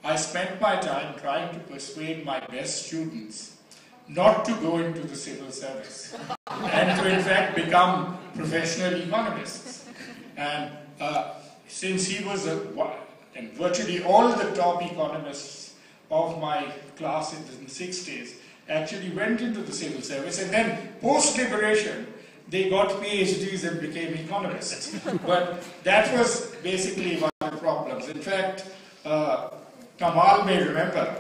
I spent my time trying to persuade my best students not to go into the civil service and to in fact become professional economists. And since he was and virtually all the top economists of my class in the 60s actually went into the civil service, and then post-liberation they got PhDs and became economists. But that was basically one of the problems. In fact, Kamal may remember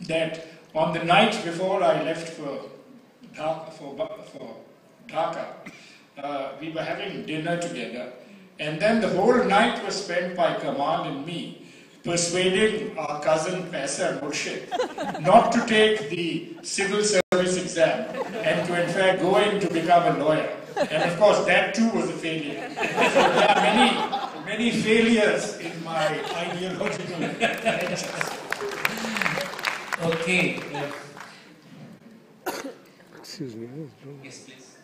that on the night before I left for Dhaka, we were having dinner together, and then the whole night was spent by Kamal and me persuading our cousin Paisa Murshid not to take the civil service exam and to in fact go in to become a lawyer. And of course that too was a failure. So there are many many failures in my ideological lectures. Okay. Excuse me. Yes, please.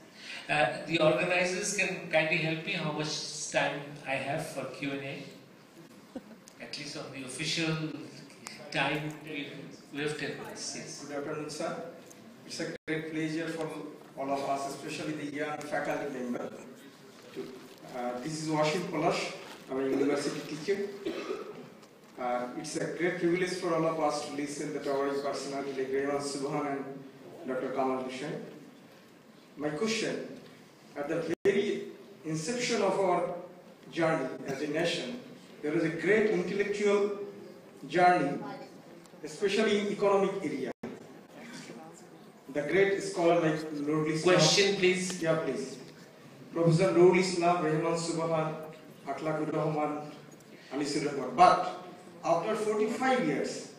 The organizers can kindly help me how much time I have for Q&A. At least on the official time we have 10 minutes. Yes. Good afternoon, sir. It's a great pleasure for all of us, especially the young faculty member. This is Washim Polash. I'm a university teacher. It's a great privilege for all of us to listen to towering personality like Rehman Sobhan and Dr. Kamal Hussain. My question, at the very inception of our journey as a nation, there is a great intellectual journey, especially in economic area. The great scholar like Nurul Islam. Question, please. Yeah, please. Professor Nurul Islam, Rehman Sobhan, Akhlaqur Rahman, Anisur Rahman. But after 45 years,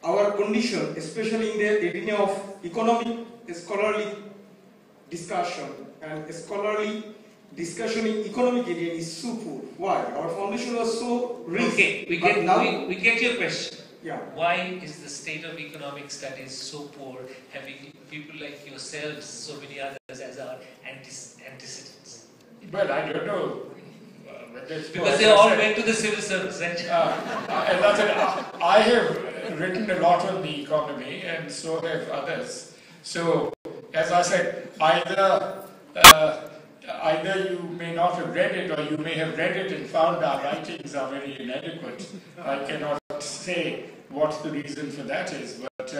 our condition, especially in the arena of economic scholarly discussion and scholarly discussion in economic area is so poor. Why? Our foundation was so rich. Okay, we get your question. Yeah. Why is the state of economic studies so poor, having people like yourselves, so many others as our antecedents? Well, I don't know whether it's Because they all went to the civil service, right? as I said, I have written a lot on the economy, and so have others. So, as I said, either you may not have read it, or you may have read it and found our writings are very inadequate. I cannot say what the reason for that is, but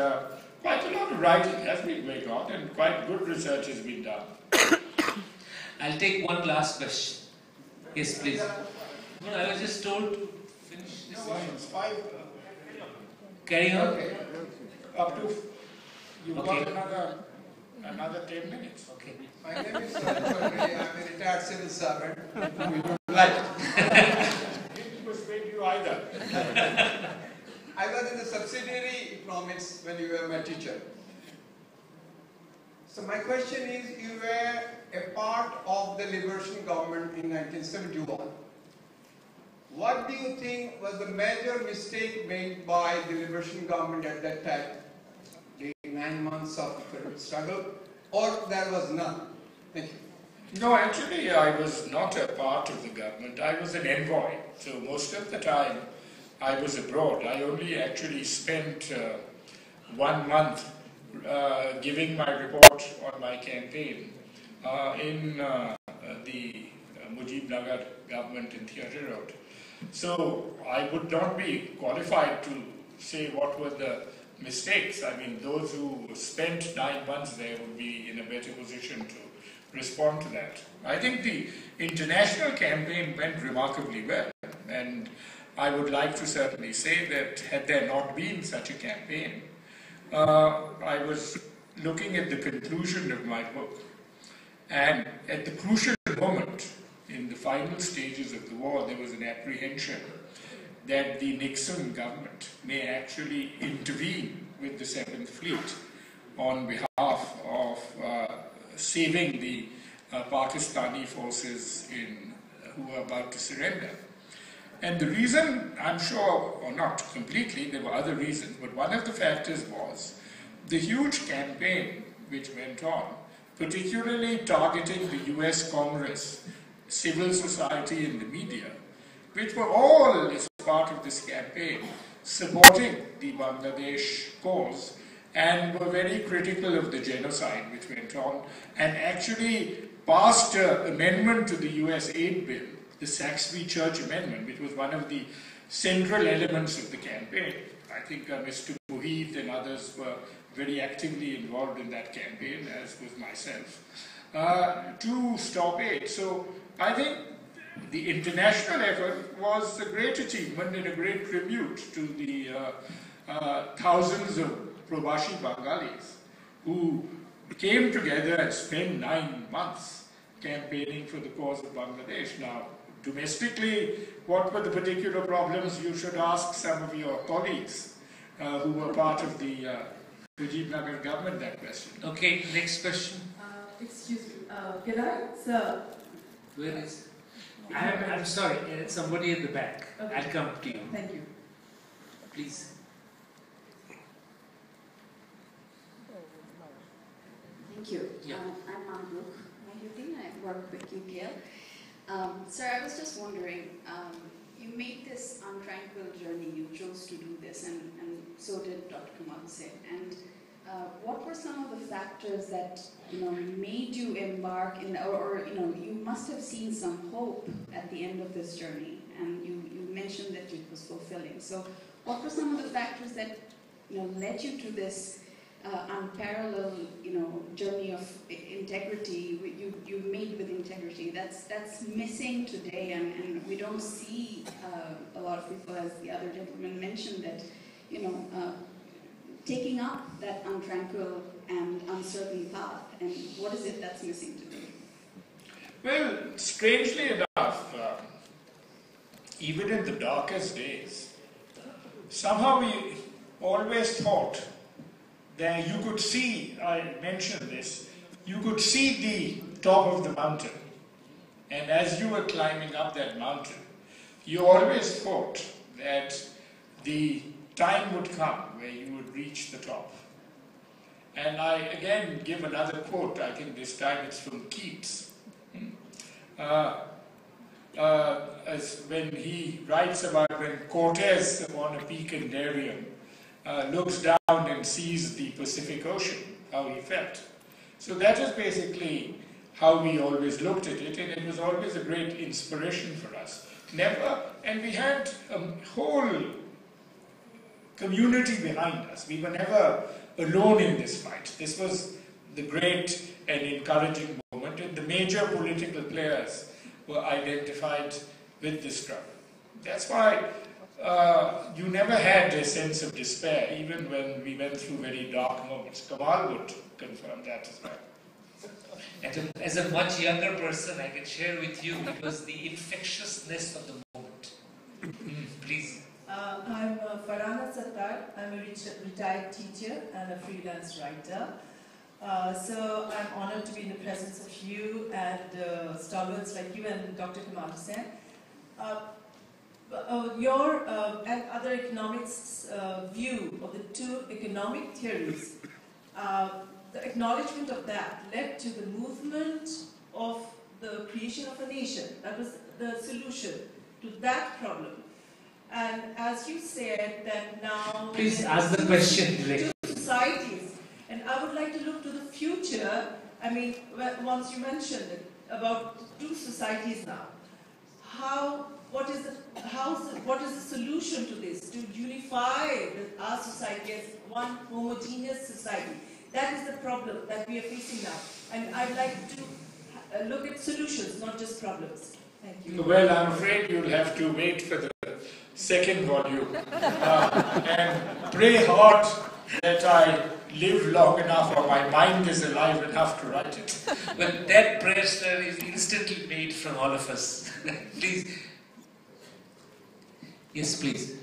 quite a lot of writing has been going on, and quite good research has been done. I'll take one last question. Yes, please. No, I was just told to finish this. It's 5. Carry on. Okay. Up to, you've Okay. got another 10 minutes. Okay. My name is I'm a retired civil servant. We don't like it. Didn't persuade you either. I was in the subsidiary economics when you were my teacher. So my question is, you were a part of the liberation government in 1971. What do you think was the major mistake made by the liberation government at that time? The 9 months of struggle, or there was none? Thank you. No, actually, I was not a part of the government. I was an envoy. So most of the time, I was abroad. I only actually spent 1 month giving my report on my campaign in the Mujib Nagar government in Theatre Road. So I would not be qualified to say what were the mistakes. I mean, those who spent 9 months there would be in a better position to respond to that. I think the international campaign went remarkably well, and I would like to certainly say that had there not been such a campaign, I was looking at the conclusion of my book, and at the crucial moment, in the final stages of the war, there was an apprehension that the Nixon government may actually intervene with the 7th Fleet on behalf of saving the Pakistani forces who were about to surrender. And the reason, I'm sure, or not completely, there were other reasons, but one of the factors was the huge campaign which went on, particularly targeting the US Congress, civil society and the media, which were all, as part of this campaign, supporting the Bangladesh cause and were very critical of the genocide which went on, and actually passed an amendment to the US aid bill, the Saxby Church Amendment, which was one of the central elements of the campaign. I think Mr. Mohit and others were very actively involved in that campaign, as was myself, to stop aid. So I think the international effort was a great achievement and a great tribute to the thousands of Probashi Bengalis who came together and spent 9 months campaigning for the cause of Bangladesh. Now, domestically, what were the particular problems? You should ask some of your colleagues who were part of the Mujib Nagar government that question. Okay, next question. Excuse me. Can I, sir? Where is? I'm sorry, somebody at the back. Okay. I'll come to you. Thank you. Please. Thank you. Yeah. I'm Mamluk Mahyuddin. I work with QPL. Sir, I was just wondering, you made this untranquil journey, you chose to do this, and so did Dr. Kamal Hussain. And what were some of the factors that made you embark in, or you must have seen some hope at the end of this journey, and you mentioned that it was fulfilling. So, what were some of the factors that led you to this unparalleled journey of integrity you made with integrity that's missing today, and we don't see a lot of people, as the other gentleman mentioned, that taking up that untranquil and uncertain path, and what is it that's missing today? Well, strangely enough, even in the darkest days, somehow we always thought that you could see, I mentioned this, you could see the top of the mountain. And as you were climbing up that mountain, you always thought that the time would come where you would reach the top. And I again give another quote. I think this time it's from Keats. As when he writes about when Cortez upon a peak in Darien looks down and sees the Pacific Ocean, how he felt. So that is basically how we always looked at it, and it was always a great inspiration for us. And we had a whole community behind us. We were never alone in this fight. This was the great and encouraging moment, and the major political players were identified with this struggle. That's why you never had a sense of despair, even when we went through very dark moments. Kamal would confirm that as well. And as a much younger person, I can share with you, it was the infectiousness of the moment. Please. I'm Farhana Sattar. I'm a retired teacher and a freelance writer. So I'm honored to be in the presence of you and stalwarts like you and Dr. Kamal Hussain. Your and other economists' view of the two economic theories, the acknowledgement of that led to the movement of the creation of a nation. That was the solution to that problem. And as you said, that now... Please ask the question directly. Two societies. And I would like to look to the future. I mean, once you mentioned it, about two societies now. What is the solution to this? To unify our society as one homogeneous society. That is the problem that we are facing now. And I'd like to look at solutions, not just problems. Thank you. Well, I'm afraid you'll have to wait for the second volume and pray hard that I live long enough or my mind is alive enough to write it. But that prayer, sir, is instantly made from all of us. Please. Yes, please.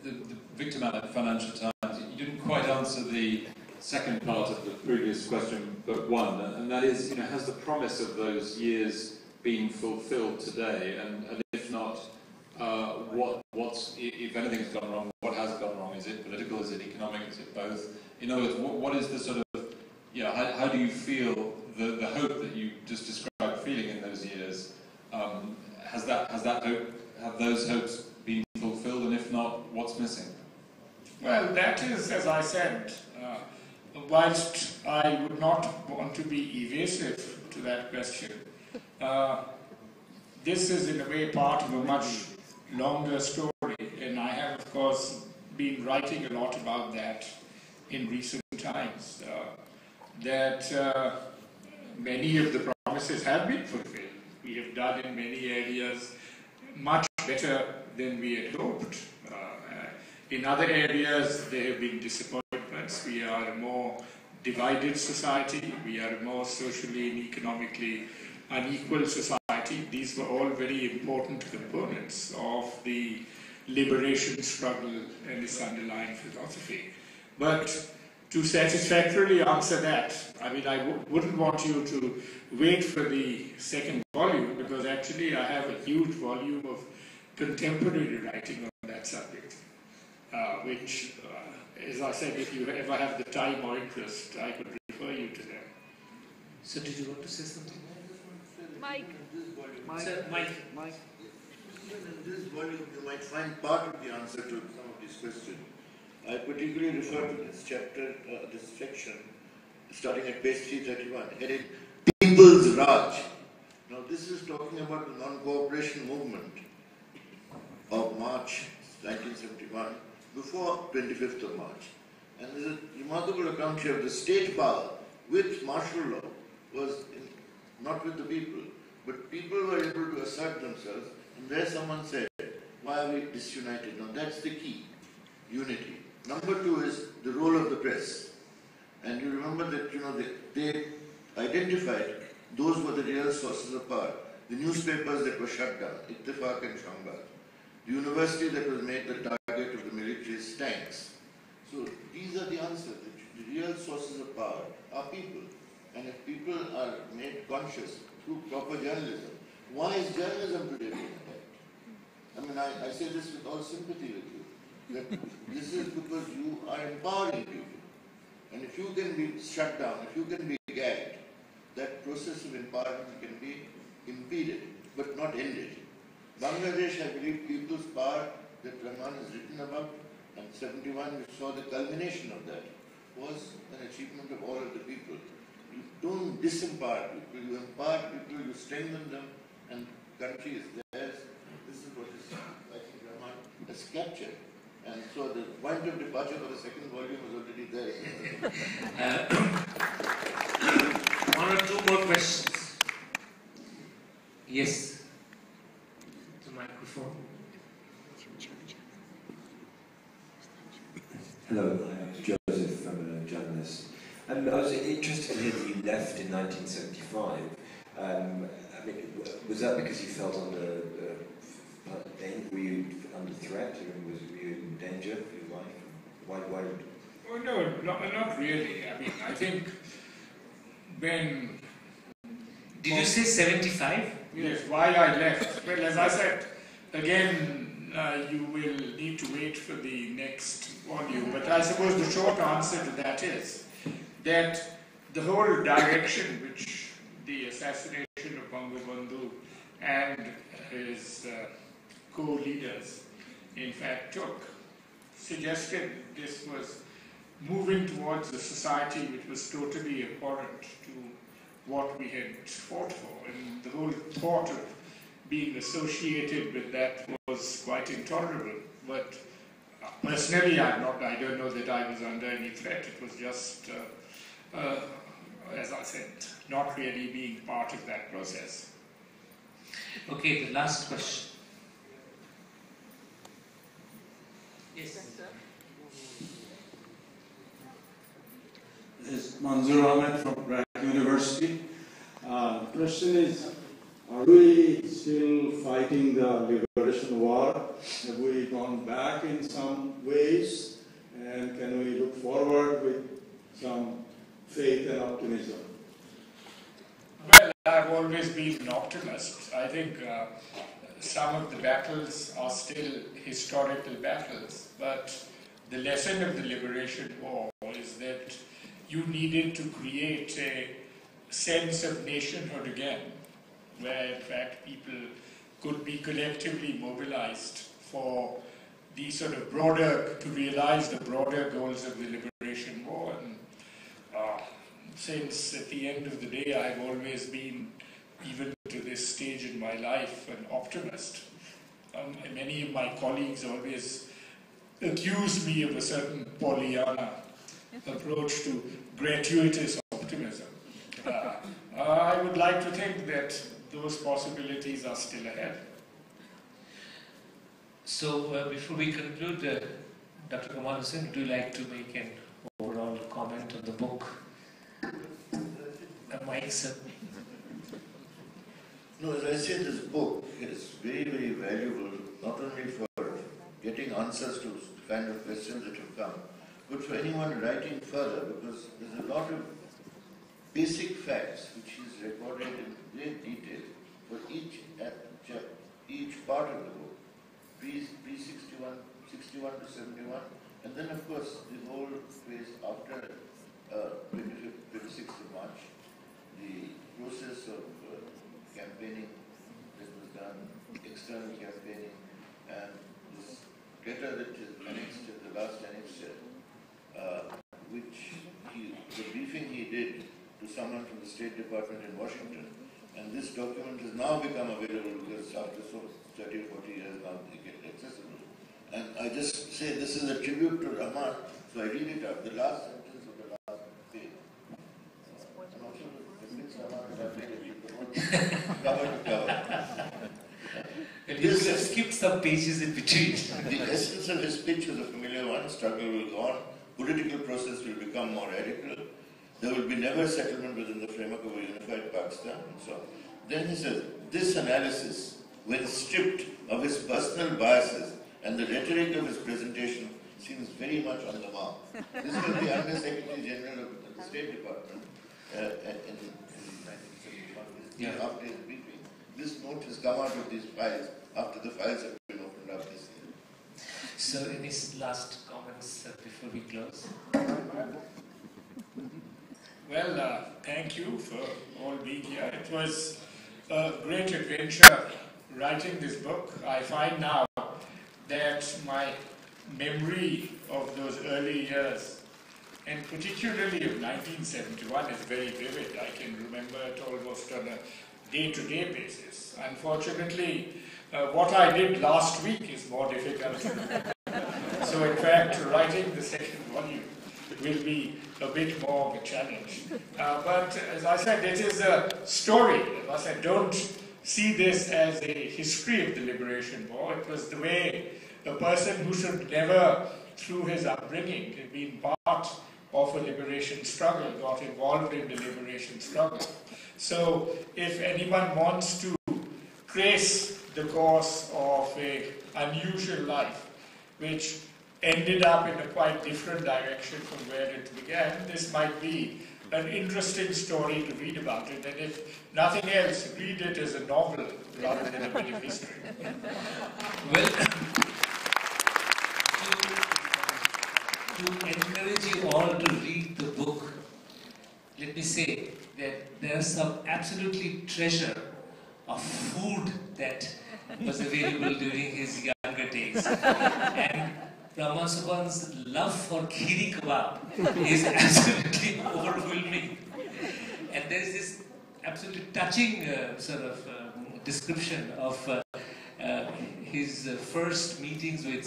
The Victor Man at Financial Times, you didn't quite answer the second part of the previous question, but one, and that is, has the promise of those years been fulfilled today? And if not, if anything's gone wrong, what has gone wrong? Is it political? Is it economic? Is it both? In other words, what is the sort of, how do you feel the hope that you just described feeling in those years? Have those hopes been fulfilled? And if not, what's missing? Well, that is, as I said, whilst I would not want to be evasive to that question, this is in a way part of a much longer story, and I have, of course, been writing a lot about that in recent times, that many of the promises have been fulfilled. We have done in many areas much better than we had hoped. In other areas, there have been disappointments. We are a more divided society. We are a more socially and economically unequal society. These were all very important components of the liberation struggle and its underlying philosophy. But to satisfactorily answer that, I mean, I wouldn't want you to wait for the second volume, because actually I have a huge volume of contemporary writing on that subject, which, as I said, if you ever have the time or interest, I could refer you to them. So did you want to say something? Mike. Sir, Mike. Even in this volume, you might find part of the answer to some of these questions. I particularly refer to this chapter, this section, starting at page 331, headed People's Raj. Now, this is talking about the non-cooperation movement of March 1971, before 25th of March. And there's a remarkable account here of the state power with martial law was not with the people, but people were able to assert themselves, and there someone said, why are we disunited? Now that's the key, unity. Number two is the role of the press. And you remember that, they identified those were the real sources of power. The newspapers that were shut down, Ittifaq and Shambad. The university that was made the target of the military's tanks. So these are the answers. The real sources of power are people. And if people are made conscious through proper journalism, why is journalism today being attacked? I mean, I say this with all sympathy with you, that this is because you are empowering people. And if you can be shut down, if you can be gagged, that process of empowerment can be impeded, but not ended. Bangladesh, I believe, people's power that Rehman has written about, and 71, we saw the culmination of that, was an achievement of all of the people. You don't disempower people, you empower people, you strengthen them, and country is theirs. This is what is, I think, Rehman has captured. And so the point of departure for the second volume is already there. One or two more questions. Yes. The microphone. Hello, I'm Joseph. I'm a journalist. I was interested to hear that you left in 1975. I mean, was that because you felt under were you under threat? Were you in danger for your life? Why? Oh, no, not really. I mean, I think when... Did you say 75? Yes, why I left. Well, as I said, again, you will need to wait for the next volume. But I suppose the short answer to that is that the whole direction which the assassination of Bangabandhu and his co-leaders, in fact, took, suggested this was moving towards a society which was totally abhorrent to what we had fought for. And the whole thought of being associated with that was quite intolerable. But personally, I don't know that I was under any threat. It was just, as I said, not really being part of that process. Okay, the last question. Yes. This is Manzoor Ahmed from Prague University. The question is, are we still fighting the liberation war? Have we gone back in some ways? And can we look forward with some faith and optimism? Well, I've always been an optimist. I think some of the battles are still historical battles, but the lesson of the liberation war is that you needed to create a sense of nationhood again, where in fact people could be collectively mobilized for the sort of broader, to realize the broader goals of the liberation war. And since at the end of the day I've always been, even to this stage in my life, an optimist. Many of my colleagues always accuse me of a certain Pollyanna approach to gratuitous optimism. I would like to think that those possibilities are still ahead. So before we conclude, Dr. Kamal Hussain, would you like to make an overall comment on the book? Mike, sir. No, as I said, this book is very, very valuable, not only for getting answers to the kind of questions that have come, but for anyone writing further, because there's a lot of basic facts which is recorded in great detail for each part of the book, pre-61, 61 to 71, and then of course the whole phase after 26th of March, the process of campaigning that was done, external campaigning, and this letter that is annexed at the last annexure, which the briefing he did to someone from the State Department in Washington, and this document has now become available because after 30 or 40 years now it gets accessible. And I just say this is a tribute to Rehman, so I read it out, the last sentence of the last page. I'm not sure convince Rehman that I've made it cover to cover. And you could have skipped some pages in between. The essence of his speech was a familiar one: struggle will go on, political process will become more radical, there will be never settlement within the framework of a unified Pakistan, and so on. Then he says, this analysis, when stripped of his personal biases and the rhetoric of his presentation, seems very much on the mark. This was the Under Secretary General of the State Department in 1971, after his briefing. This note has come out of these files after the files have been opened up this year. So, any last comments before we close? Well, thank you for all being here. It was a great adventure writing this book. I find now that my memory of those early years, and particularly of 1971, is very vivid. I can remember it almost on a day-to-day basis. Unfortunately, what I did last week is more difficult to do. So in fact, writing the second volume will be a bit more of a challenge. But as I said, it is a story. As I said, don't see this as a history of the Liberation War. It was the way a person who should never, through his upbringing, have been part of a liberation struggle, got involved in the liberation struggle. So if anyone wants to trace the course of an unusual life, which ended up in a quite different direction from where it began, this might be an interesting story to read about it. And if nothing else, read it as a novel rather than a bit of history. Well, to encourage you all to read the book, let me say that there's some absolutely treasure of food that was available during his younger days. And Rehman Sobhan's love for khiri kebab is absolutely overwhelming. And there is this absolutely touching description of his first meetings with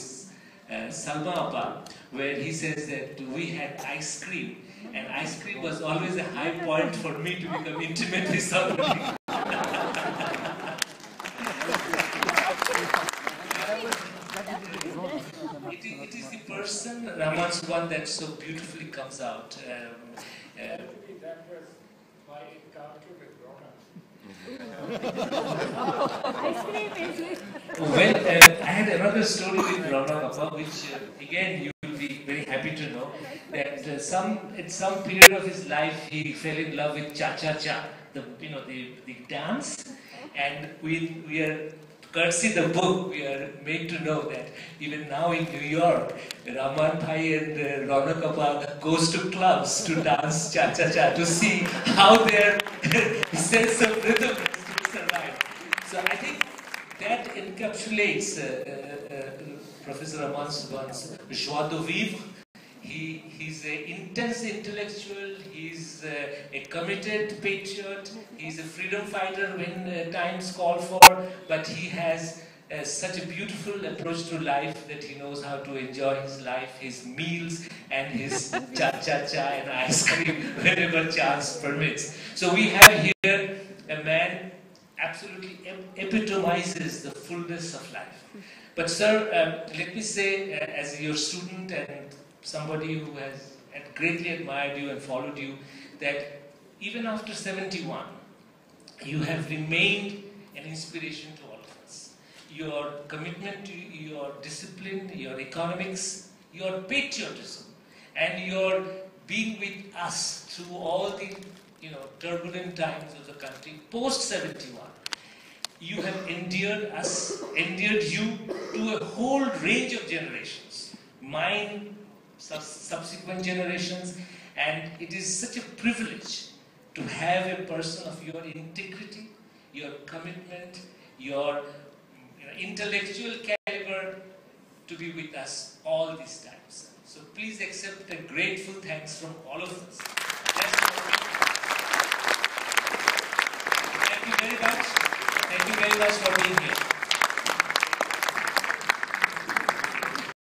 Salma Appa, where he says that we had ice cream, and ice cream was always a high point for me to become intimate with somebody. It is the person, Rehman Sobhan, that so beautifully comes out. That was my encounter with Rona. Well, I had another story with Rehman Appa, which again you will be very happy to know that at some period of his life he fell in love with cha-cha-cha, the dance, and we are, courtesy the book, we are made to know that even now in New York, Rehman Bhai and Ronak Appa goes to clubs to dance cha-cha-cha to see how their sense of rhythm is survive. So I think that encapsulates Professor Rehman Sobhan's joie de vivre. He's an intense intellectual, he's a committed patriot, he's a freedom fighter when times call for, but he has such a beautiful approach to life that he knows how to enjoy his life, his meals, and his cha-cha-cha and ice cream whenever chance permits. So we have here a man absolutely epitomizes the fullness of life. But sir, let me say, as your student and somebody who has greatly admired you and followed you, that even after 71, you have remained an inspiration to all of us. Your commitment to your discipline, your economics, your patriotism, and your being with us through all the turbulent times of the country post 71. You have endeared you to a whole range of generations, mine, subsequent generations, and it is such a privilege to have a person of your integrity, your commitment, your intellectual caliber to be with us all these times. So please accept a grateful thanks from all of us. Thank you very much.